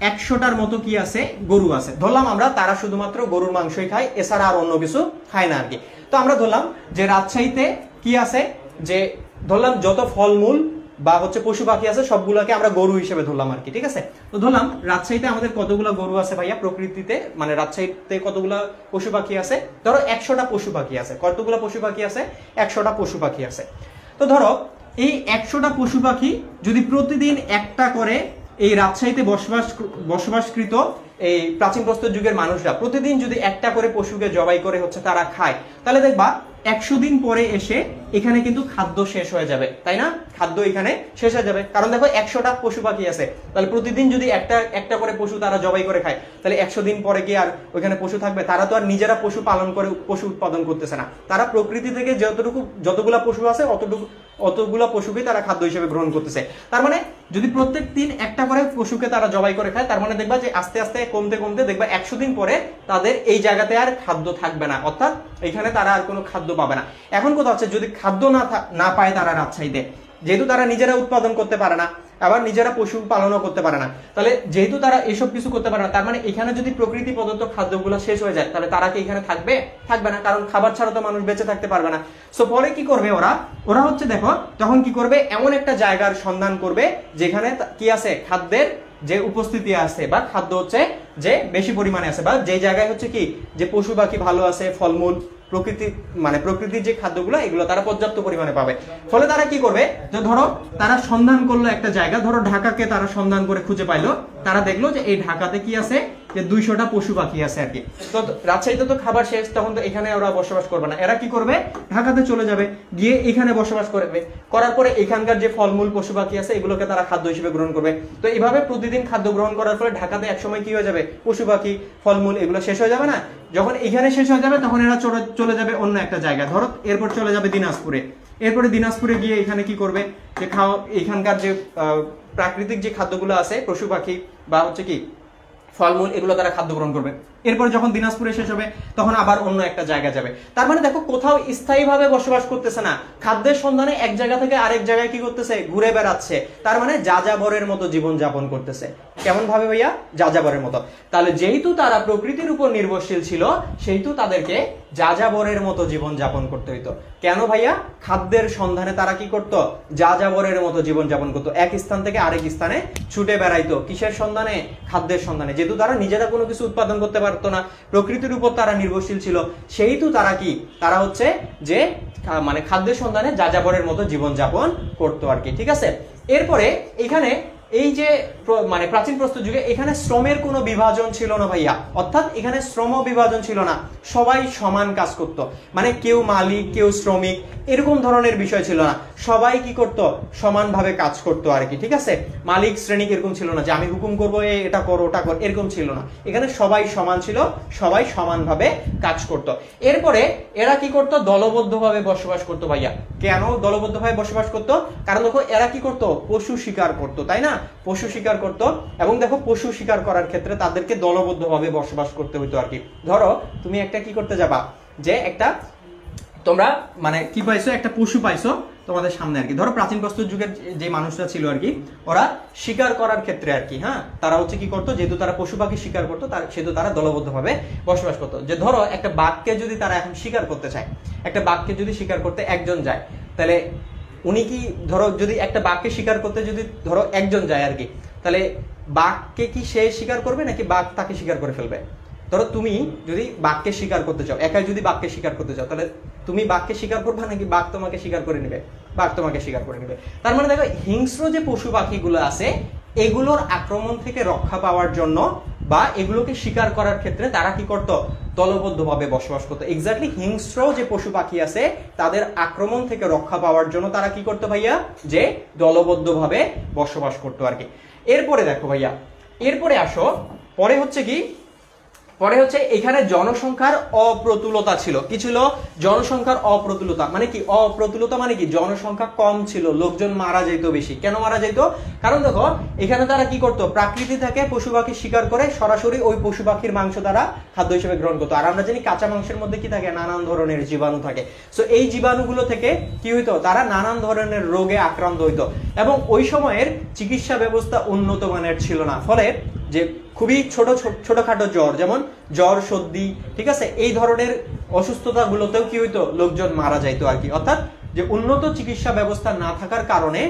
100টার মতো কি আছে? গরু আছে। ধরলাম আমরা তারা শুধুমাত্র গরুর মাংসই খায়, এছাড়া আর অন্য কিছু খায় না আর কি। তো আমরা ধরলাম যে রাজশাহীতে কি আছে, যে ধরলাম যত ফলমূল বা হচ্ছে পশু পাখি আছে সবগুলোকে আমরা গরু হিসেবে ধরলাম আর কি, ঠিক আছে। তো ধরলাম রাজশাহীতে আমাদের কতগুলো গরু আছে ভাইয়া প্রকৃতিতে, মানে রাজশাহীতে কতগুলো পশু পাখি আছে? ধরো 100টা পশু পাখি আছে। কতগুলো পশু পাখি আছে? 100টা পশু পাখি আছে। তো ধরো এই 100টা পশু পাখি যদি প্রতিদিন একটা করে এই রাজশাহীতে বসবাসকৃত এই প্রাচীন প্রস্তর যুগের মানুষরা প্রতিদিন যদি একটা করে পশুকে জবাই করে হচ্ছে তারা খায়, তাহলে দেখবা 100 দিন পরে এসে এখানে কিন্তু খাদ্য শেষ হয়ে যাবে, তাই না? খাদ্য এখানে শেষ হয়ে যাবে, কারণ দেখো 100টা পশু পাখি আছে, তাহলে প্রতিদিন যদি একটা করে পশু তারা জবাই করে খায়, তাহলে 100 দিন পরে কি আর ওইখানে পশু থাকবে? তারা তো আর নিজেরা পশু পালন করে পশু উৎপাদন করতেছে না, তারা প্রকৃতি থেকে যতগুলা পশু আছে অতগুলা পশুকে তারা খাদ্য হিসেবে গ্রহণ করতেছে। তার মানে যদি প্রত্যেক দিন একটা করে পশুকে তারা জবাই করে খায়, তার মানে দেখবা যে আস্তে আস্তে কমতে কমতে দেখবা 100 দিন পরে তাদের এই জায়গাতে আর খাদ্য থাকবে না, অর্থাৎ এখানে তারা আর কোনো খাদ্য পাবে না। এখন কথা হচ্ছে যদি খাদ্য না পায় তারা রাজশাহীতে, যেহেতু তারা নিজেরা উৎপাদন করতে পারে না, আবার নিজেরা পশু পালনও করতে পারে না, তাহলে যেহেতু তারা এসব কিছু করতে পারে না, তার মানে এখানে যদি প্রকৃতি প্রদত্ত খাদ্যগুলো শেষ হয়ে যায় তাহলে তারা কি এখানে থাকবে না, কারণ খাবার ছাড়া তো মানুষ বেঁচে থাকতে পারবে না। সো পরে কি করবে ওরা হচ্ছে দেখো তখন কি করবে, এমন একটা জায়গার সন্ধান করবে যেখানে কি আছে, খাদ্যের যে উপস্থিতি আছে বা খাদ্য হচ্ছে যে বেশি পরিমাণে আছে, বা যে জায়গায় হচ্ছে কি যে পশু পাখি ভালো আছে, ফলমূল প্রকৃতির যে খাদ্যগুলো এগুলো তারা পর্যাপ্ত পরিমাণে পাবে। ফলে তারা কি করবে, যে ধরো তারা সন্ধান করলো একটা জায়গা, ধরো ঢাকাকে তারা সন্ধান করে খুঁজে পাইলো, তারা দেখলো যে এই ঢাকাতে কি আছে, যে 200টা পশু পাখি আছে আর কি। তো রাজশাহীতে তো খাবার শেষ, তখন তো এখানে ওরা বসবাস করবে না, এরা কি করবে, ঢাকাতে চলে যাবে, গিয়ে এখানে বসবাস করবে, করার পরে এখানকার যে ফলমূল পশু পাখি আছে এগুলোকে তারা খাদ্য হিসেবে গ্রহণ করবে। তো এইভাবে প্রতিদিন খাদ্য গ্রহণ করার ফলে ঢাকাতে একসময় কি হয়ে যাবে, পশু পাখি ফলমূল এগুলো শেষ হয়ে যাবে না, যখন এখানে শেষ হয়ে যাবে তখন এরা চলে যাবে অন্য একটা জায়গা, ধরো এরপর চলে যাবে দিনাজপুরে, এরপরে দিনাজপুরে গিয়ে এখানে কি করবে, যে এখানকার যে প্রাকৃতিক যে খাদ্যগুলো আছে পশু পাখি বা হচ্ছে কি ফলমূল এগুলো তারা খাদ্য গ্রহণ করবে। এরপর যখন দিনাজপুরে শেষ হবে তখন আবার অন্য একটা জায়গা যাবে। তার মানে দেখো কোথাও স্থায়ীভাবে বসবাস করতেছে না, খাদ্যের সন্ধানে এক জায়গা থেকে আরেক জায়গায় কি করতেছে, ঘুরে বেড়াচ্ছে। তার মানে যাযাবরের মতো জীবন যাপন করতেছে। কেমন ভাবে ভাইয়া? যাযাবরের মতো। তাহলে যেহেতু তারা প্রকৃতির উপর নির্ভরশীল ছিল সেহেতু তাদেরকে যাযাবরের মতো জীবন যাপন করতে হইতো। কেন ভাইয়া? খাদ্যের সন্ধানে তারা কি করত, যাযাবরের মতো জীবন যাপন করতো, এক স্থান থেকে আরেক স্থানে ছুটে বেড়াইতো। কিসের সন্ধানে? খাদ্যের সন্ধানে। যেহেতু তারা নিজেরা কোনো কিছু উৎপাদন করতে পারতো না, প্রকৃতির উপর তারা নির্ভরশীল ছিল, সেহেতু তারা কি, তারা হচ্ছে যে মানে খাদ্যের সন্ধানে যাযাবরের মতো জীবন যাপন করতো আর কি, ঠিক আছে। এরপরে এখানে এই যে মানে প্রাচীন প্রস্তর যুগে এখানে শ্রমের কোনো বিভাজন ছিল না ভাইয়া, অর্থাৎ এখানে শ্রম বিভাজন ছিল না, সবাই সমান কাজ করত, মানে কেউ মালিক কেউ শ্রমিক এরকম ধরনের বিষয় ছিল না, সবাই কি করত, সমানভাবে কাজ করতো আর কি, ঠিক আছে। মালিক শ্রেণিক এরকম ছিল না যে আমি হুকুম করবো এটা করো ওটা কর, এরকম ছিল না। এখানে সবাই সমান ছিল, সবাই সমানভাবে কাজ করত। এরপরে এরা কি করতো, দলবদ্ধভাবে বসবাস করতো ভাইয়া। কেন দলবদ্ধভাবে বসবাস করতো? কারণ দেখো এরা কি করতো, পশু শিকার করতো, তাই না, পশু শিকার করতো। এবং দেখো পশু শিকার করার ক্ষেত্রে তাদেরকে দলবদ্ধভাবে বসবাস করতে হইতো আর কি। ধরো তুমি একটা কি করতে যাবা, যে একটা তোমরা মানে কি পাইছো, একটা পশু পাইছো তোমাদের সামনে আর কি। ধরো প্রাচীন প্রস্তর যুগের যে মানুষরা ছিল আর কি, ওরা শিকার করার ক্ষেত্রে আর কি, হ্যাঁ, তারা হচ্ছে কি করতো, যেহেতু তারা পশু পাখি শিকার করতো সেহেতু তারা দলবদ্ধভাবে বসবাস করতো। যে ধরো একটা বাঘকে যদি তারা এখন শিকার করতে চায়, একটা বাঘকে যদি শিকার করতে একজন যায়, তাহলে উনি কি, ধরো যদি একটা বাঘকে শিকার করতে যদি ধরো একজন যায় আর কি, তাহলে বাঘকে কি সে শিকার করবে নাকি বাঘ তাকে শিকার করে ফেলবে? ধরো তুমি যদি বাঘকে শিকার করতে চাও, একাই যদি বাঘকে শিকার করতে চাও, তাহলে তুমি বাঘকে শিকার করবে নাকি বাঘ তোমাকে শিকার করে নেবে? বাঘ তোমাকে শিকার করে নেবে। তার মানে দেখো হিংস্র যে পশু পাখিগুলো আছে এগুলোর আক্রমণ থেকে রক্ষা পাওয়ার জন্য বা এগুলোকে শিকার করার ক্ষেত্রে তারা কি করতো, দলবদ্ধভাবে বসবাস করতো। এক্স্যাক্টলি হিংস্র যে পশু পাখি আছে তাদের আক্রমণ থেকে রক্ষা পাওয়ার জন্য তারা কি করতো ভাইয়া, যে দলবদ্ধভাবে বসবাস করতো আর কি। এরপরে দেখো ভাইয়া, এরপরে আসো, পরে হচ্ছে কি, পরে হচ্ছে এখানে জনসংখ্যার অপ্রতুলতা ছিল। কি ছিল? জনসংখ্যার অপ্রতুলতা। মানে কি অপ্রতুলতা? মানে কি জনসংখ্যা কম ছিল, লোকজন মারা যেত বেশি। কেন মারা যেত? কারণ দেখো এখানে তারা কি করতো, প্রকৃতি থেকে পশু পাখি শিকার করে সরাসরি ওই পশু পাখির মাংস তারা খাদ্য হিসেবে গ্রহণ করতো। আর আমরা জানি কাঁচা মাংসের মধ্যে কি থাকে, নানান ধরনের জীবাণু থাকে। সো এই জীবাণুগুলো থেকে কি হইতো, তারা নানান ধরনের রোগে আক্রান্ত হইতো। এবং ওই সময়ের চিকিৎসা ব্যবস্থা উন্নত মানের ছিল না, ফলে যে খুবই ছোটখাটো জ্বর, যেমন জ্বর, সর্দি, ঠিক আছে, এই ধরনের অসুস্থতা গুলোতেও কি হইতো, লোকজন মারা যাইতো আর কি। অর্থাৎ যে উন্নত চিকিৎসা ব্যবস্থা না থাকার কারণে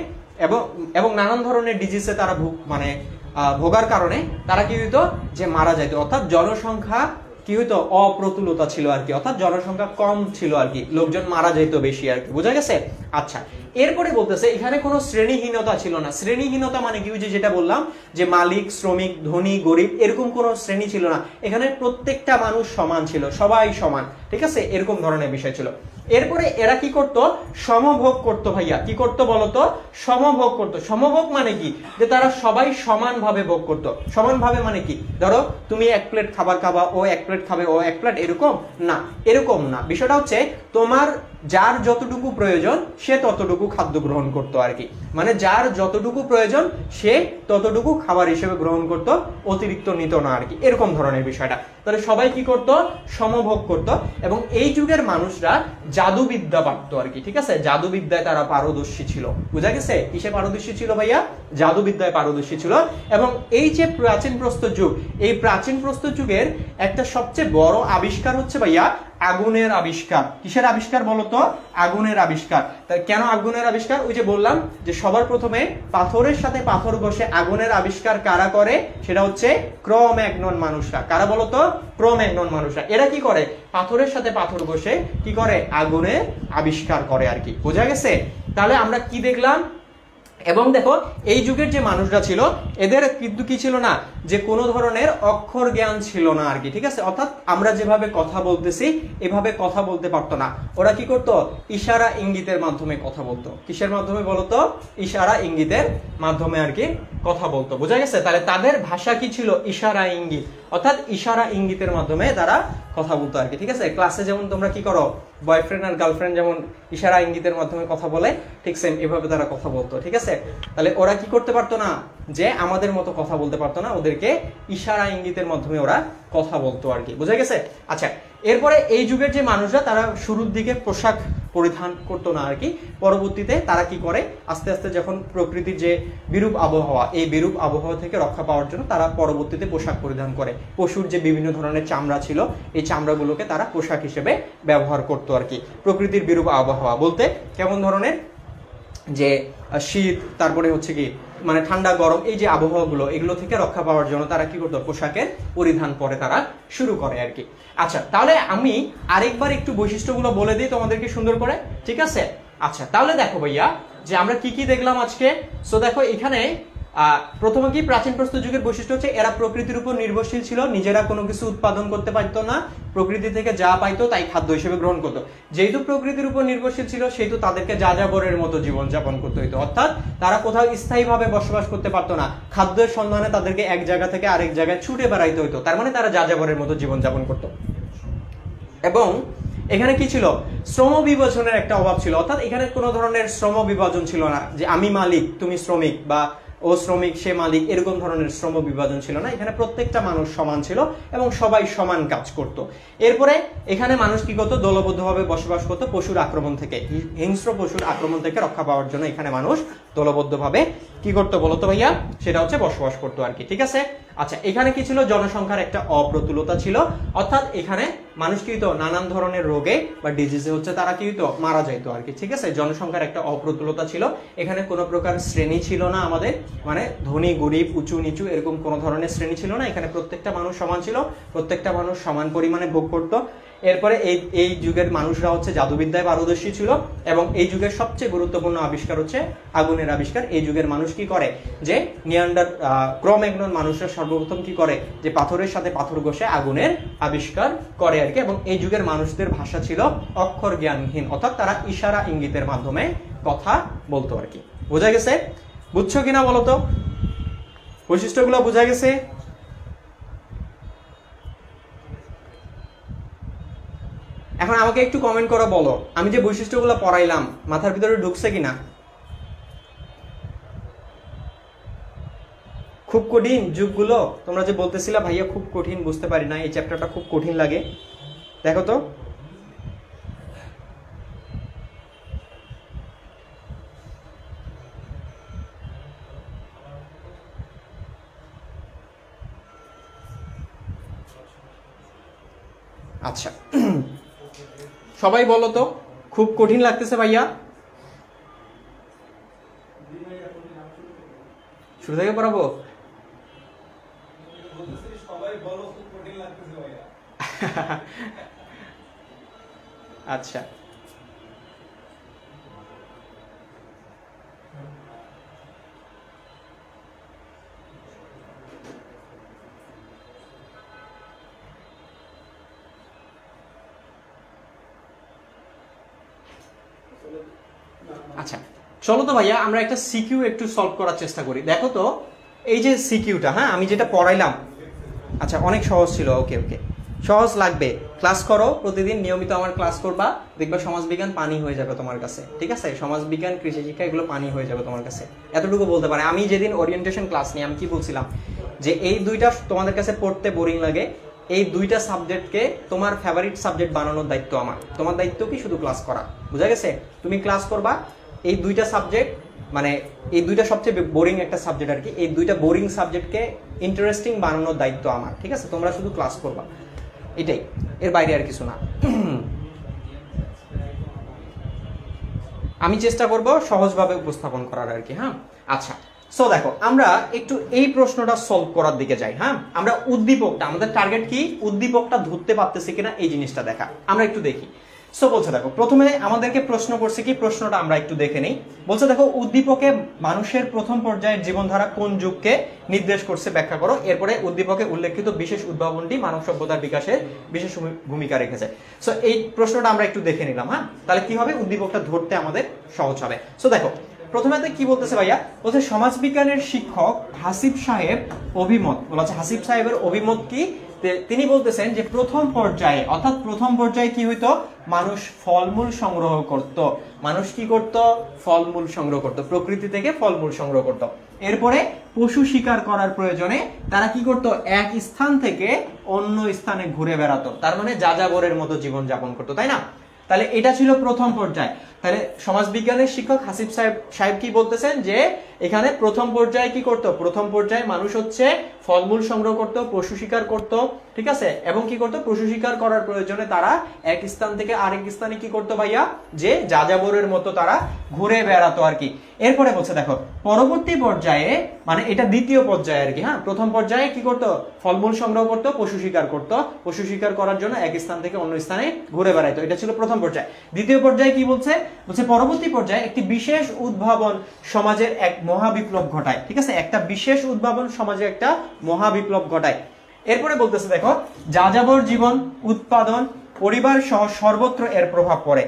এবং নানান ধরনের ডিজিজে তারা ভোগার কারণে তারা কি হইতো, যে মারা যাইতো। অর্থাৎ জনসংখ্যা কি হইতো, অপ্রতুলতা ছিল আর কি। অর্থাৎ জনসংখ্যা কম ছিল আর কি, লোকজন মারা যাইতো বেশি আর কি। বোঝা গেছে? আচ্ছা, এরপরে বলতেছে এখানে কোনো শ্রেণীহীনতা ছিল না। শ্রেণীহীনতা মানে কি, যেটা বললাম যে মালিক, শ্রমিক, ধনী, গরিব, এরকম কোনো শ্রেণী ছিল না। এখানে প্রত্যেকটা মানুষ সমান ছিল, সবাই সমান, ঠিক আছে, এরকম ধরনের বিষয় ছিল। এরপরে এরা কি করত, সমভোগ করত। ভাইয়া কি করতো বলতো, সমভোগ করত। সমভোগ মানে কি, যে তারা সবাই সমানভাবে ভোগ করত। সমানভাবে মানে কি, ধরো তুমি এক প্লেট খাবার খাবা, ও এক প্লেট খাবে, ও এক প্লেট, এরকম না, এরকম না। বিষয়টা হচ্ছে তোমার যার যতটুকু প্রয়োজন সে ততটুকু খাদ্য গ্রহণ করতো আর কি। মানে যার যতটুকু প্রয়োজন সে ততটুকু খাবার হিসেবে গ্রহণ করত, অতিরিক্ত নিত না আর কি, এরকম ধরনের বিষয়টা। তাহলে সবাই কি করত, সমভোগ করত। এবং এই যুগের মানুষরা জাদুবিদ্যা পারতো আর কি, ঠিক আছে, জাদুবিদ্যায় তারা পারদর্শী ছিল। বুঝা গেছে? কিসে পারদর্শী ছিল ভাইয়া? জাদুবিদ্যায় পারদর্শী ছিল। এবং এই যে প্রাচীন প্রস্তর যুগ, এই প্রাচীন প্রস্তর যুগের একটা সবচেয়ে বড় আবিষ্কার হচ্ছে ভাইয়া আগুনের আবিষ্কার। কিসের আবিষ্কার বলতো? আগুনের আবিষ্কার। তাই কেন আগুনের আবিষ্কার? ওই যে বললাম যে সবার প্রথমে পাথরের সাথে পাথর ঘষে আগুনের আবিষ্কার কারা করে? সেটা হচ্ছে ক্রো-ম্যাগনন মানুষরা। কারা বলতো? ক্রো-ম্যাগনন মানুষরা। এরা কি করে? পাথরের সাথে পাথর ঘষে কি করে? আগুনের আবিষ্কার করে আর কি। বোঝা গেছে? তাহলে আমরা কি দেখলাম? এবং দেখো এই যুগের যে মানুষরা ছিল এদের কিন্তু কি ছিল না, যে কোনো ধরনের অক্ষর জ্ঞান ছিল না আর কি, ঠিক আছে। অর্থাৎ আমরা যেভাবে কথা বলতেছি এভাবে কথা বলতে পারতো না। ওরা কি করতো? ইশারা ইঙ্গিতের মাধ্যমে কথা বলতো। কিসের মাধ্যমে বলতো? ইশারা ইঙ্গিতের মাধ্যমে আর কি কথা বলতো। বোঝা গেছে? তাহলে তাদের ভাষা কি ছিল? ইশারা ইঙ্গিত। অর্থাৎ ইশারা ইঙ্গিতের মাধ্যমে তারা কথা বলতো আর কি, ঠিক আছে। ক্লাসে যেমন তোমরা কি করো, বয়ফ্রেন্ড আর গার্লফ্রেন্ড যেমন ইশারা ইঙ্গিতের মাধ্যমে কথা বলে, ঠিক সেম এভাবে তারা কথা বলতো, ঠিক আছে। তাহলে ওরা কি করতে পারতো না, যে আমাদের মতো কথা বলতে পারতো না, ওদেরকে ইশারা ইঙ্গিতের মাধ্যমে ওরা কথা বলতো আর কি। বুঝা গেছে? আচ্ছা, এরপরে এই যুগের যে মানুষরা তারা শুরুর দিকে পোশাক পরিধান করতো না আর কি। পরবর্তীতে তারা কি করে, আস্তে আস্তে যখন প্রকৃতির যে বিরূপ আবহাওয়া, এই বিরূপ আবহাওয়া থেকে রক্ষা পাওয়ার জন্য তারা পরবর্তীতে পোশাক পরিধান করে। পশুর যে বিভিন্ন ধরনের চামড়া ছিল এই চামড়াগুলোকে তারা পোশাক হিসেবে ব্যবহার করতো আর কি। প্রকৃতির বিরূপ আবহাওয়া বলতে কেমন ধরনের, যে শীত, তারপরে হচ্ছে কি মানে ঠান্ডা গরম, এই যে আবহাওয়াগুলো, এগুলো থেকে রক্ষা পাওয়ার জন্য তারা কি করতো, পোশাকের পরিধান পরে তারা শুরু করে আর কি। আচ্ছা, তাহলে আমি আরেকবার একটু বৈশিষ্ট্যগুলো বলে দিই তোমাদেরকে সুন্দর করে, ঠিক আছে। আচ্ছা, তাহলে দেখো ভাইয়া যে আমরা কি কি দেখলাম আজকে। সো দেখো এখানে প্রথমে কি প্রাচীন প্রস্তর যুগের বৈশিষ্ট্য হচ্ছে এরা প্রকৃতির উপর নির্ভরশীল ছিল, নিজেরা কোনো কিছু উৎপাদন করতে পারতো না, প্রকৃতি থেকে যা পাইতো তাই খাদ্য হিসেবে গ্রহণ করতো। যেহেতু প্রকৃতির উপর নির্ভরশীল ছিল সেহেতু তাদেরকে যাযাবরের মতো জীবন যাপন করতে হইতো। অর্থাৎ তারা কোথাও স্থায়ীভাবে বসবাস করতে পারতো না, খাদ্যের সন্ধানে তাদেরকে এক জায়গা থেকে আরেক জায়গায় ছুটে বেড়াইতে হইতো। তার মানে তারা যাযাবরের মতো জীবন যাপন করতো। এবং এখানে কি ছিল, শ্রম বিভাজনের একটা অভাব ছিল। অর্থাৎ এখানে কোনো ধরনের শ্রম বিভাজন ছিল না, যে আমি মালিক তুমি শ্রমিক, বা ও শ্রমিক সে মালিক, এরকম ধরনের শ্রম বিভাজন ছিল না। এখানে প্রত্যেকটা মানুষ সমান ছিল এবং সবাই সমান কাজ করত। এরপরে এখানে মানুষ কি করতো, দলবদ্ধভাবে বসবাস করতো পশুর আক্রমণ থেকে, হিংস্র পশুর আক্রমণ থেকে রক্ষা পাওয়ার জন্য এখানে মানুষ দলবদ্ধভাবে কি করতো বলতো ভাইয়া, সেটা হচ্ছে বসবাস করতো আর কি, ঠিক আছে। আচ্ছা, এখানে কি ছিল, জনসংখ্যার একটা অপ্রতুলতা ছিল। অর্থাৎ এখানে মানুষ কি হতো, নানান ধরনের রোগে বা ডিজিজে হচ্ছে তারা কি হতো, মারা যাইতো আর কি, ঠিক আছে। জনসংখ্যার একটা অপ্রতুলতা ছিল। এখানে কোনো প্রকার শ্রেণী ছিল না আমাদের, মানে ধনী গরিব উঁচু নিচু এরকম কোনো ধরনের শ্রেণী ছিল না। এখানে প্রত্যেকটা মানুষ সমান ছিল, প্রত্যেকটা মানুষ সমান পরিমাণে ভোগ করতো। এরপরে এই যুগের মানুষরা হচ্ছে জাদুবিদ্যায় পারদর্শী ছিল। এবং এই যুগের সবচেয়ে গুরুত্বপূর্ণ আবিষ্কার হচ্ছে আগুনের আবিষ্কার। এই যুগের মানুষ কি করে, যে ক্রো-ম্যাগনন মানুষরা সর্বপ্রথম কি করে, যে পাথরের সাথে পাথর ঘষে আগুনের আবিষ্কার করে আর কি। এবং এই যুগের মানুষদের ভাষা ছিল অক্ষর জ্ঞানহীন, অর্থাৎ তারা ইশারা ইঙ্গিতের মাধ্যমে কথা বলতো আর কি। বোঝা গেছে? বুঝছো কিনা বলো তো? বৈশিষ্ট্যগুলো বোঝা গেছে? এখন আমাকে একটু কমেন্ট করে বলো, আমি যে বৈশিষ্ট্যগুলো পড়াইলাম মাথার ভিতরে ঢুকছে কিনা? খুব কঠিন যুগগুলো, তোমরা যে বলতেছিলা ভাইয়া খুব কঠিন, বুঝতে পারি না, এই চ্যাপ্টারটা খুব কঠিন লাগে, দেখো তো। আচ্ছা সবাই বলো তো, খুব কঠিন লাগতেছে ভাইয়া? শুরু থেকে পড়াবো? আচ্ছা আচ্ছা চলো তো ভাইয়া আমরা একটা সিকিউ একটু সলভ করার চেষ্টা করি। দেখো তো এই যে সিকিউটা, হ্যাঁ আমি যেটা পড়াইলাম, আচ্ছা অনেক সহজ ছিল, ওকে ওকে সহজ লাগবে। ক্লাস করো প্রতিদিন নিয়মিত, আমার ক্লাস করবা, দেখবা সমাজবিজ্ঞান পানি হয়ে যাবে তোমার কাছে, ঠিক আছে? সমাজবিজ্ঞান, কৃষি শিক্ষা এগুলো পানি হয়ে যাবে তোমার কাছে, এতটুকু বলতে পারে। আমি যেদিন ওরিয়েন্টেশন ক্লাস নিয়ে আমি কি বলছিলাম, যে এই দুইটা তোমাদের কাছে পড়তে বোরিং লাগে, এই দুইটা সাবজেক্টকে তোমার ফেভারিট সাবজেক্ট বানানোর দায়িত্ব আমার। তোমার দায়িত্ব কি? শুধু ক্লাস করা, বুঝা গেছে? তুমি ক্লাস করবা, এই দুইটা সাবজেক্ট মানে এই দুইটা সবচেয়ে বোরিং একটা সাবজেক্ট আর কি, এই দুইটা বোরিং সাবজেক্টকে ইন্টারেস্টিং বানানোর দায়িত্ব আমার, ঠিক আছে? তোমরা শুধু ক্লাস করবা, এটাই, এর বাইরে আর কিছু না। আমি চেষ্টা করব সহজভাবে উপস্থাপন করার আর কি, হ্যাঁ। আচ্ছা সো দেখো আমরা একটু এই প্রশ্নটা সলভ করার দিকে যাই, হ্যাঁ। আমরা উদ্দীপকটা, আমাদের টার্গেট কি, উদ্দীপকটা ধরতে পারতেছি কিনা এই জিনিসটা দেখা, আমরা একটু দেখি। সো বলছে দেখো, প্রথমে আমাদেরকে প্রশ্ন করছে কি, প্রশ্নটা আমরা একটু দেখে নেই। বলছে দেখো উদ্দীপকে মানুষের প্রথম পর্যায়ের জীবনধারা কোন যুগকে নির্দেশ করছে ব্যাখ্যা করো। এরপরে উদ্দীপকে উল্লেখিত বিশেষ উদ্ভাবনটি মানব সভ্যতার বিকাশে বিশেষ ভূমিকা রেখেছে। সো এই প্রশ্নটা আমরা একটু দেখে নিলাম, হ্যাঁ। তাহলে কি হবে, উদ্দীপকটা ধরতে আমাদের সহজ হবে। সো দেখো প্রথমে কি বলতেছে ভাইয়া, বলছে সমাজবিজ্ঞানের শিক্ষক হাসিব সাহেব অভিমত, বলা হাসিব সাহেবের অভিমত কি, তিনি বলতেছেন যে প্রথম পর্যায়ে, অর্থাৎ প্রথম পর্যায়ে কি হইতো, মানুষ ফলমূল সংগ্রহ করত। মানুষ কি করত, ফলমূল সংগ্রহ করত, প্রকৃতি থেকে ফলমূল সংগ্রহ করত। এরপরে পশু শিকার করার প্রয়োজনে তারা কি করত, এক স্থান থেকে অন্য স্থানে ঘুরে বেড়াতো, তার মানে যাযাবরের মতো জীবন যাপন করতো, তাই না? তাহলে এটা ছিল প্রথম পর্যায়ে। তাহলে সমাজবিজ্ঞানের শিক্ষক হাসিব সাহেব কি বলতেছেন, যে এখানে প্রথম পর্যায়ে কি করত, প্রথম পর্যায়ে মানুষ হচ্ছে ফলমূল সংগ্রহ করত, পশু শিকার করত, ঠিক আছে? এবং কি করত, পশু শিকার করার প্রয়োজনে তারা এক স্থান থেকে আরেক স্থানে কি করতো ভাইয়া, যে যাযাবরের মতো তারা ঘুরে বেড়াতো আর কি। এরপরে বলছে দেখো পরবর্তী পর্যায়ে, মানে এটা দ্বিতীয় পর্যায়ে আর কি, হ্যাঁ। প্রথম পর্যায়ে কি করত, ফলমূল সংগ্রহ করত, পশু শিকার করত, পশু শিকার করার জন্য এক স্থান থেকে অন্য স্থানে ঘুরে বেড়াইতো, এটা ছিল প্রথম পর্যায়ে। দ্বিতীয় পর্যায়ে কি বলছে, বলছে পরবর্তী পর্যায়ে একটি বিশেষ উদ্ভাবন সমাজের এক মহাবিপ্লব ঘটায়, ঠিক আছে? একটা বিশেষ উদ্ভাবন সমাজে একটা মহাবিপ্লব ঘটায়। এরপরে বলতেছে দেখো যাযাবর জীবন উৎপাদন পরিবার সহ সর্বত্র এর প্রভাব পড়ে,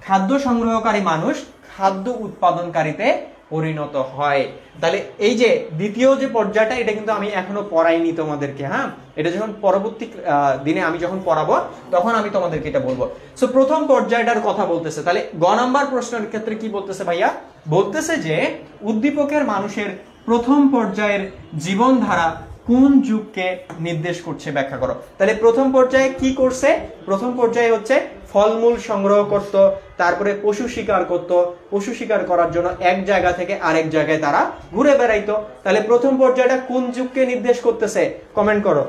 খাদ্য সংগ্রহকারী মানুষ খাদ্য উৎপাদনকারীতে পরিণত হয়। তাহলে এই যে দ্বিতীয় যে পর্যায়টা, এটা কিন্তু আমি এখনো পড়াইনি তোমাদেরকে, হ্যাঁ। এটা যখন পরবর্তী দিনে আমি যখন পড়াবো তখন আমি তোমাদেরকে এটা বলবো। সো প্রথম পর্যায়টার কথা বলতেছে। তাহলে গ নাম্বার প্রশ্নের ক্ষেত্রে কি বলতেছে ভাইয়া, বলতেছে যে উদ্দীপকের মানুষের প্রথম পর্যায়ের জীবনধারা কোন যুগকে নির্দেশ করছে ব্যাখ্যা করো। তাহলে প্রথম পর্যায়ে কি করছে, প্রথম পর্যায়ে হচ্ছে ফলমূল সংগ্রহ করত, তারপরে পশু শিকার করত, পশু শিকার করার জন্য এক জায়গা থেকে আরেক জায়গায় তারা ঘুরে বেড়াইতো। তাহলে প্রথম পর্যায়টা কোন যুগকে নির্দেশ করতেছে, কমেন্ট করো,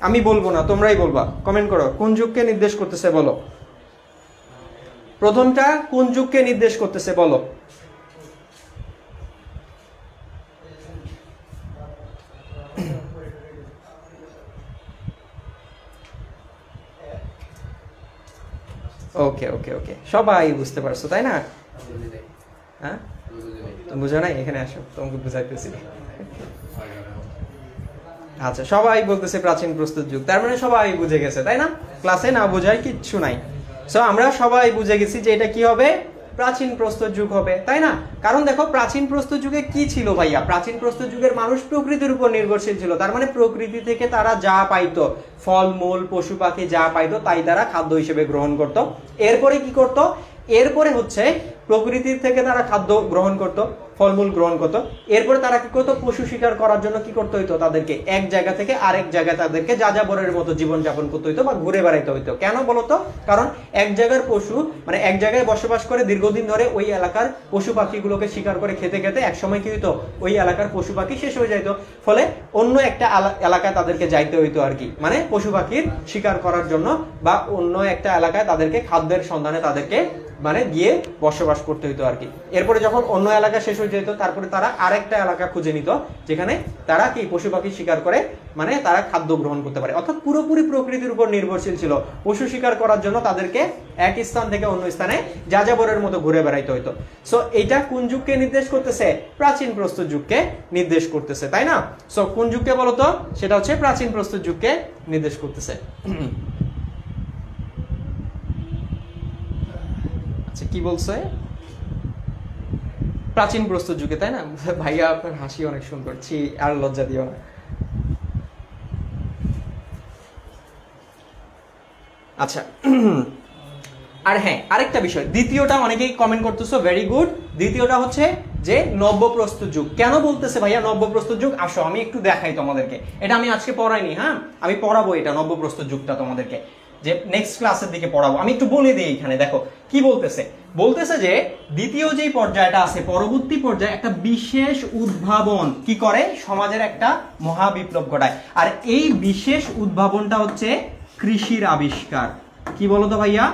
আমি বলবো না, তোমরাই বলবা, কমেন্ট করো কোন যুগকে নির্দেশ করতেছে বলো। প্রথমটা কোন যুগকে নির্দেশ করতেছে বলো। ওকে ওকে ওকে, সবাই বুঝতে পারছো তাই না? হ্যাঁ বুঝো নাই, এখানে আসো তোমাকে বুঝাইতেছি। আচ্ছা সবাই বলতেছে প্রাচীন প্রস্তুত যুগ, তার মানে সবাই বুঝে গেছে তাই না? ক্লাসে না বোঝায় কিচ্ছু নাই। সো আমরা সবাই বুঝে গেছি যে এটা কি হবে, প্রাচীন প্রস্তর যুগ হবে, তাই না? কারণ দেখো প্রাচীন প্রস্তর যুগে কি ছিল ভাইয়া, প্রাচীন প্রস্তর যুগের মানুষ প্রকৃতির উপর নির্ভরশীল ছিল। তার মানে প্রকৃতি থেকে তারা যা পাইতো, ফলমূল পশু পাখি যা পাইতো তাই তারা খাদ্য হিসেবে গ্রহণ করত। এরপরে কি করত, এরপরে হচ্ছে প্রকৃতি থেকে তারা খাদ্য গ্রহণ করত, ফলমূল গ্রহণ করতো। এরপরে তারা কি করতো, পশু শিকার করার জন্য কি করতে হইতো, তাদেরকে এক জায়গা থেকে আরেক জায়গায় তাদেরকে যাযাবরের মতো জীবন যাপন করতে হইতো বা ঘুরে বেড়াইতে হইতো। কেন বলতো, কারণ এক জায়গার পশু মানে এক জায়গায় বসবাস করে দীর্ঘদিন ধরে ওই এলাকার পশু পাখিগুলোকে শিকার করে খেতে খেতে একসময় কি হইতো, ওই এলাকার পশু পাখি শেষ হয়ে যাইতো। ফলে অন্য একটা এলাকায় তাদেরকে যাইতে হইতো আর কি, মানে পশু পাখির শিকার করার জন্য বা অন্য একটা এলাকায় তাদেরকে খাদ্যের সন্ধানে তাদেরকে মানে গিয়ে বসবাস করতে হইতো আর কি। এরপরে যখন অন্য এলাকা শেষ হয়ে যেত তারপরে তারা আরেকটা এলাকা খুঁজে নিত যেখানে তারা কি পশু পাখি শিকার করে মানে তারা খাদ্য গ্রহণ করতে পারে। অর্থাৎ পুরোপুরি প্রকৃতির উপর নির্ভরশীল ছিল। পশু শিকার করার জন্য তাদেরকে এক স্থান থেকে অন্য স্থানে যাযাবরের মতো ঘুরে বেড়াইতে হইতো। সো এটা কোন যুগকে নির্দেশ করতেছে, প্রাচীন প্রস্তর যুগকে নির্দেশ করতেছে, তাই না? সো কোন যুগকে বলতো, সেটা হচ্ছে প্রাচীন প্রস্তর যুগকে নির্দেশ করতেছে। কি বলছে, প্রাচীন প্রস্তর যুগে, তাই না? ভাইয়া আপনার হাসি অনেক সুন্দর, আর লজ্জা দিও না। আচ্ছা, আর হ্যাঁ আরেকটা বিষয়, দ্বিতীয়টা অনেকেই কমেন্ট করতেছো, ভেরি গুড। দ্বিতীয়টা হচ্ছে যে নব্য প্রস্তর যুগ। কেন বলতেছে ভাইয়া নব্য প্রস্তর যুগ, আসো আমি একটু দেখাই তোমাদেরকে। এটা আমি আজকে পড়াইনি, হ্যাঁ আমি পড়াবো এটা নব্য প্রস্তর যুগটা তোমাদেরকে, যে নেক্সট ক্লাসের দিকে পড়াবো। আমি একটু বলে দিই এখানে, দেখো কি বলতেছে। বলতেছে যে দ্বিতীয় যেই পর্যায়টা আছে, পরবর্তী পর্যায়ে একটা বিশেষ উদ্ভাবন কি করে, সমাজের একটা মহাবিপ্লব ঘটায়। আর এই বিশেষ উদ্ভাবনটা হচ্ছে কৃষির আবিষ্কার। কি বলতো ভাইয়া,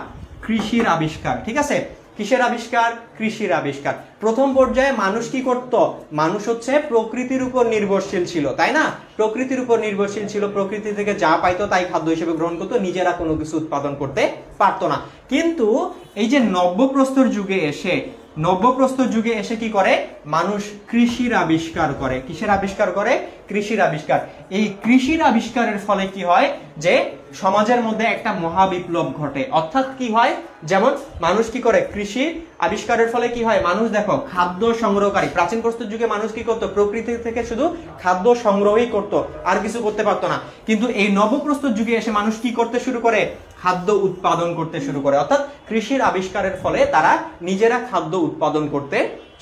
কৃষির আবিষ্কার, ঠিক আছে? কিসের আবিষ্কার, কৃষির আবিষ্কার। প্রথম পর্যায়ে মানুষ কি করত, মানুষ হচ্ছে প্রকৃতির উপর নির্ভরশীল ছিল, তাই না? প্রকৃতির উপর নির্ভরশীল ছিল, প্রকৃতি থেকে যা পাইতো তাই খাদ্য হিসেবে গ্রহণ করতো, নিজেরা কোনো কিছু উৎপাদন করতে পারতো না। কিন্তু এই যে নব্যপ্রস্তর যুগে এসে, নব্যপ্রস্তর যুগে এসে কি করে, মানুষ কৃষির আবিষ্কার করে। কিসের আবিষ্কার করে, কৃষির আবিষ্কার। এই কৃষির আবিষ্কারের ফলে কি হয়, যে সমাজের মধ্যে একটা মহাবিপ্লব ঘটে। অর্থাৎ কি হয়, যেমন মানুষ কি করে, কৃষি আবিষ্কারের ফলে কি হয়, মানুষ দেখো খাদ্য সংগ্রহকারী। প্রাচীন প্রস্তর যুগে মানুষ কি করতো, প্রকৃতি থেকে শুধু খাদ্য সংগ্রহই করতো, আর কিছু করতে পারতো না। কিন্তু এই নবপ্রস্তর যুগে এসে মানুষ কি করতে শুরু করে, খাদ্য উৎপাদন করতে শুরু করে। অর্থাৎ কৃষির আবিষ্কারের ফলে তারা নিজেরা খাদ্য উৎপাদন করতে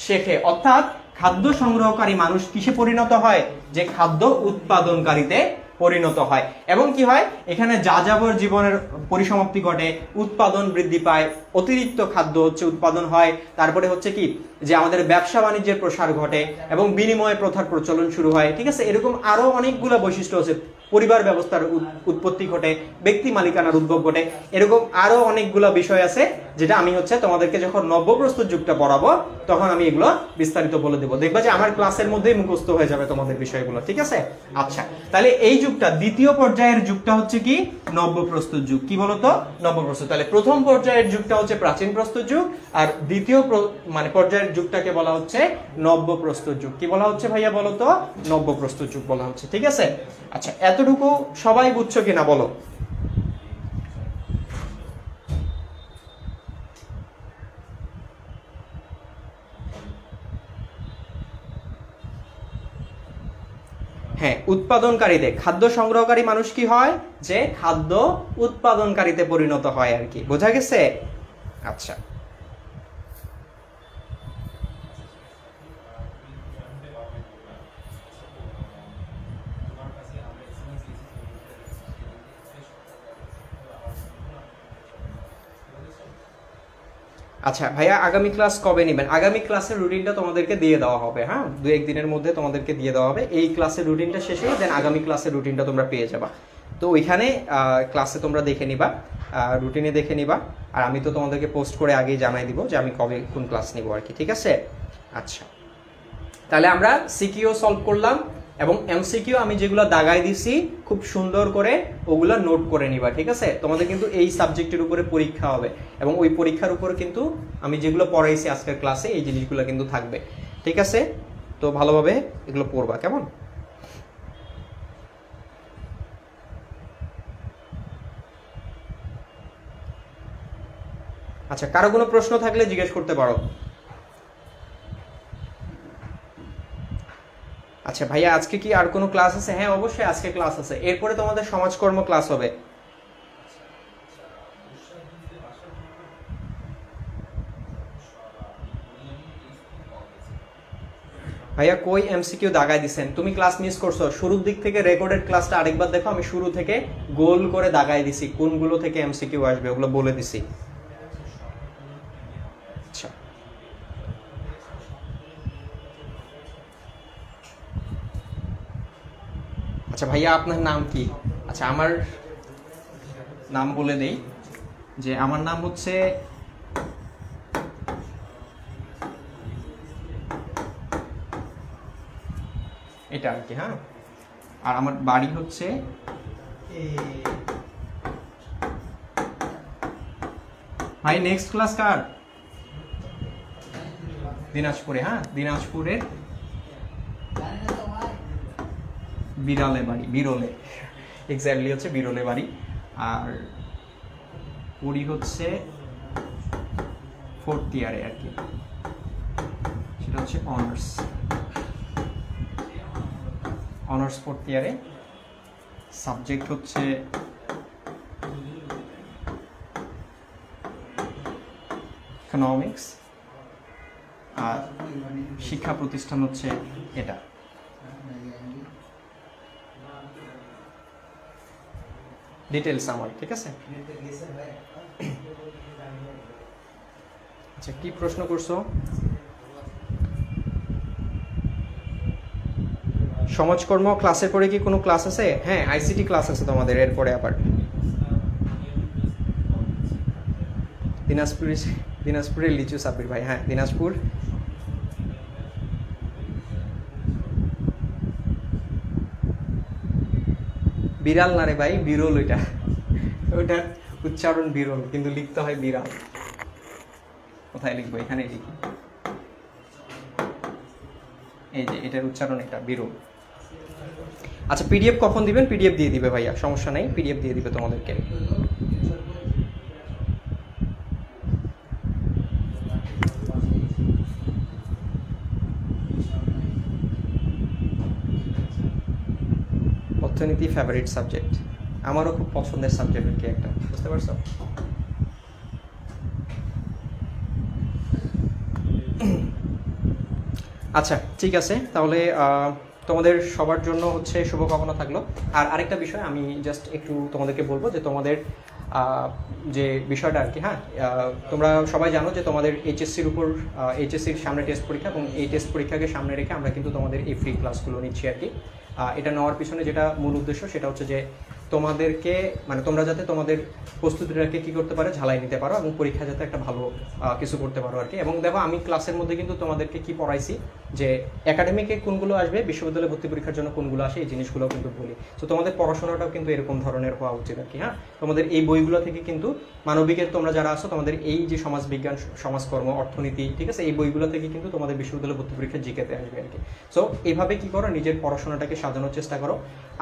শেখে। অর্থাৎ খাদ্য সংগ্রহকারী মানুষ কিসে পরিণত হয়, যে খাদ্য উৎপাদনকারীতে পরিণত হয়। এবং কি হয়, এখানে যাযাবর জীবনের পরিসমাপ্তি ঘটে, উৎপাদন বৃদ্ধি পায়, অতিরিক্ত খাদ্য হচ্ছে উৎপাদন হয়। তারপরে হচ্ছে কি, যে আমাদের ব্যবসা বাণিজ্যের প্রসার ঘটে এবং বিনিময় প্রথার প্রচলন শুরু হয়, ঠিক আছে? এরকম আরো অনেকগুলো বৈশিষ্ট্য আছে। পরিবার ব্যবস্থার উৎপত্তি ঘটে, ব্যক্তি মালিকানার উদ্ভব ঘটে, এরকম আরো অনেকগুলো বিষয় আছে, যেটা আমি হচ্ছে তোমাদেরকে যখন নব্যপ্রস্তর যুগটা পড়াবো তখন আমি এগুলো বিস্তারিত বলে দেবো। দেখবা যে আমার ক্লাসের মধ্যেই মুখস্থ হয়ে যাবে তোমাদের বিষয়গুলো, ঠিক আছে? আচ্ছা, তাহলে এই যুগটা, দ্বিতীয় পর্যায়ের যুগটা হচ্ছে কি, নব্যপ্রস্তর যুগ। কি বলতো, নব্যপ্রস্তর। তাহলে প্রথম পর্যায়ের যুগটা হচ্ছে প্রাচীন প্রস্তর যুগ, আর দ্বিতীয় মানে পর্যায়ের যুগটাকে বলা হচ্ছে নব্যপ্রস্তর যুগ। কি বলা হচ্ছে ভাইয়া বলতো, নব্যপ্রস্তর যুগ বলা হচ্ছে, ঠিক আছে? আচ্ছা, এতটুকু সবাই বুঝছো কিনা বলো? হ্যাঁ, উৎপাদনকারীদের, খাদ্য সংগ্রহকারী মানুষ কি হয়, যে খাদ্য উৎপাদনকারীতে পরিণত হয় আর কি। বোঝা গেছে? আচ্ছা, আচ্ছা ভাইয়া, আগামী ক্লাস কবে নেবেন? আগামী ক্লাসের রুটিনটা তোমাদেরকে দিয়ে দেওয়া হবে, হ্যাঁ 2-1 দিনের মধ্যে তোমাদেরকে দিয়ে দেওয়া হবে। এই ক্লাসের রুটিনটা শেষ হয়ে দেন আগামী ক্লাসের রুটিনটা তোমরা পেয়ে যাবা। তো ওইখানে ক্লাসে তোমরা দেখে নিবা, রুটিনে দেখে নিবা, আর আমি তো তোমাদেরকে পোস্ট করে আগেই জানাই দিব যে আমি কবে কোন ক্লাস নিব আর কি, ঠিক আছে? আচ্ছা, তাহলে আমরা সিকিউ সলভ করলাম এবং এমসিকিউ আমি যেগুলো দাগাই দিছি খুব সুন্দর করে ওগুলা নোট করে নিবা, ঠিক আছে? তোমাদের কিন্তু এই সাবজেক্টের উপরে পরীক্ষা হবে এবং ওই পরীক্ষার উপরে কিন্তু আমি যেগুলো পড়াইছি আজকের ক্লাসে এই জিনিসগুলো কিন্তু থাকবে, ঠিক আছে? তো ভালোভাবে এগুলো পড়বা, কেমন? আচ্ছা, কারো কোনো প্রশ্ন থাকলে জিজ্ঞেস করতে পারো। আচ্ছা ভাইয়া, আজকে কি আর কোনো ক্লাস আছে? হ্যাঁ অবশ্যই আজকে ক্লাস আছে, এরপরে তোমাদের সমাজকর্ম ক্লাস হবে। ভাইয়া কই এমসিকিউ দাগায় দিছেন? তুমি ক্লাস মিস করছো, শুরুর দিক থেকে রেকর্ডেড ক্লাসটা আরেকবার দেখো, আমি শুরু থেকে গোল করে দাগায় দিছি কোনগুলো থেকে এমসিকিউ আসবে, ওগুলো বলে দিছি। আচ্ছা আচ্ছা ভাইয়া, আপনার নাম কি? আচ্ছা আমার নাম বলে দেই, যে আমার নাম হচ্ছে এটা আর কি, হ্যাঁ। আর আমার বাড়ি হচ্ছে ভাই, নেক্সট ক্লাস কার? দিনাজপুরে, হ্যাঁ দিনাজপুরের বিরলে বাড়ি, বিরলে এক্স্যাক্টলি হচ্ছে বিরলে বাড়ি। আর পুরী হচ্ছে 4th ইয়ারে আর কি, সেটা হচ্ছে অনার্স 4th ইয়ারে। সাবজেক্ট হচ্ছে ইকোনমিক্স, আর শিক্ষা প্রতিষ্ঠান হচ্ছে এটা। ডিটেলস আমার, ঠিক আছে। আচ্ছা কি প্রশ্ন করছো? সমাজকর্ম ক্লাসের পরে কি কোনো ক্লাস আছে? হ্যাঁ আইসিটি ক্লাস আছে তোমাদের এরপরে আবার। দিনাজপুরের লিচু সাব্বির ভাই, হ্যাঁ দিনাজপুর। বিড়াল না রে ভাই, বিরল। ওইটার উচ্চারণ বিরল, কিন্তু লিখতে হয় বিড়াল। কোথায় লিখবো? এখানে লিখি, এই যে এটার উচ্চারণ এটা বিরল। আচ্ছা পিডিএফ কখন দিবেন? পিডিএফ দিয়ে দিবে ভাইয়া, সমস্যা নেই, পিডিএফ দিয়ে দিবে তোমাদেরকে। অর্থনীতি ফেভারিট সাবজেক্ট, আমারও খুব পছন্দের সাবজেক্ট কি একটা, বুঝতে পারছো? আচ্ছা ঠিক আছে, তাহলে তোমাদের সবার জন্য হচ্ছে শুভকামনা থাকলো। আর আরেকটা বিষয় আমি জাস্ট একটু তোমাদেরকে বলবো, যে তোমাদের যে বিষয়টা আর কি, হ্যাঁ তোমরা সবাই জানো যে তোমাদের এইচএসসির উপর, এইচএসসির সামনে টেস্ট পরীক্ষা, এবং এই টেস্ট পরীক্ষাকে সামনে রেখে আমরা কিন্তু তোমাদের এই ফ্রি ক্লাসগুলো নিচ্ছি আর কি। এটা নেওয়ার পিছনে যেটা মূল উদ্দেশ্য সেটা হচ্ছে যে তোমাদেরকে, মানে তোমরা যাতে তোমাদের প্রস্তুতিটাকে কী করতে পারো, ঝালাই নিতে পারো, এবং পরীক্ষা যাতে একটা ভালো কিছু করতে পারো আর কি। এবং দেখো আমি ক্লাসের মধ্যে কিন্তু তোমাদেরকে কি পড়াইছি, যে একাডেমিকে কোনগুলো আসবে, বিশ্ববিদ্যালয়ে ভর্তি পরীক্ষার জন্য কোনগুলো আসে, এই জিনিসগুলো কিন্তু বলি। তো তোমাদের পড়াশোনাটাও কিন্তু এরকম ধরনের হওয়া উচিত আর কি, হ্যাঁ। তোমাদের এই বইগুলো থেকে কিন্তু মানবিকের তোমরা যারা আছো, তোমাদের এই যে সমাজবিজ্ঞান, সমাজকর্ম, অর্থনীতি, ঠিক আছে, এই বইগুলো থেকে কিন্তু তোমাদের বিশ্ববিদ্যালয়ে ভর্তি পরীক্ষা জিকেতে আসবে আর কি। সো এইভাবে কি করো, নিজের পড়াশোনাটাকে সাজানোর চেষ্টা করো,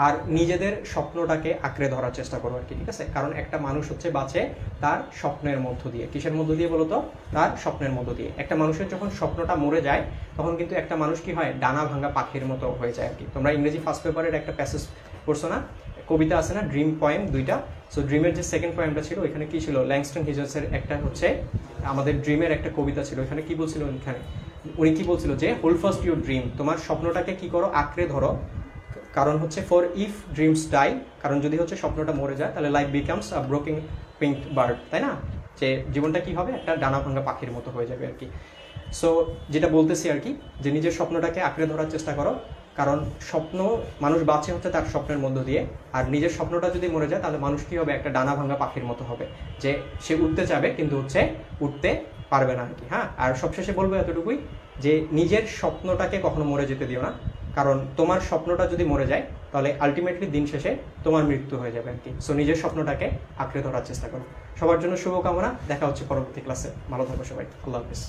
আর নিজেদের স্বপ্নটাকে আঁকড়ে ধরার চেষ্টা করো আর কি, ঠিক আছে। কারণ একটা মানুষ হচ্ছে বাঁচে তার স্বপ্নের মধ্য দিয়ে। কিসের মধ্য দিয়ে বলো তো? তার স্বপ্নের মধ্য দিয়ে। একটা মানুষের যখন স্বপ্নটা মরে যায়, তখন কিন্তু একটা মানুষ কি হয়, ডানা ভাঙা পাখির মতো হয়ে যায় আর কি। তোমরা ইংরেজি ফার্স্ট পেপারের একটা প্যাসেজ পড়ছো না, কবিতা আছে না, ড্রিম পয়েম দুইটা। সো ড্রিমের যে সেকেন্ড পয়েমটা ছিল, ওইখানে কি ছিল, ল্যাংস্টন হিজার্সের একটা হচ্ছে আমাদের ড্রিমের একটা কবিতা ছিল। ওইখানে কি বলছিল, ওইখানে উনি কি বলছিল, যে হোল্ড ফাস্ট ইউর ড্রিম, তোমার স্বপ্নটাকে কি করো, আঁকড়ে ধরো। কারণ হচ্ছে ফর ইফ ড্রিমস ডাই, কারণ যদি হচ্ছে স্বপ্নটা মরে যায়, তাহলে life becomes a broken pink bird, তাই না? যে জীবনটা কি হবে, একটা ডানা ভাঙা পাখির মতো হয়ে যাবে আর কি। সো যেটা বলতেছি আর কি, যে নিজের স্বপ্নটাকে আঁকড়ে ধরার চেষ্টা করো, কারণ স্বপ্ন, মানুষ বাঁচে হচ্ছে তার স্বপ্নের মধ্য দিয়ে। আর নিজের স্বপ্নটা যদি মরে যায়, তাহলে মানুষ কি হবে, একটা ডানা ভাঙা পাখির মতো হবে, যে সে উঠতে চাবে কিন্তু হচ্ছে উঠতে পারবে না আর কি, হ্যাঁ। আর সবশেষে বলবো এতটুকুই, যে নিজের স্বপ্নটাকে কখনো মরে যেতে দিও না, কারণ তোমার স্বপ্নটা যদি মরে যায়, তাহলে আলটিমেটলি দিন শেষে তোমার মৃত্যু হয়ে যাবে আর কি। সো নিজের স্বপ্নটাকে আঁকড়ে ধরার চেষ্টা করো। সবার জন্য শুভকামনা, দেখা হচ্ছে পরবর্তী ক্লাসে। ভালো থাকো সবাই, আল্লাহ হাফিজ।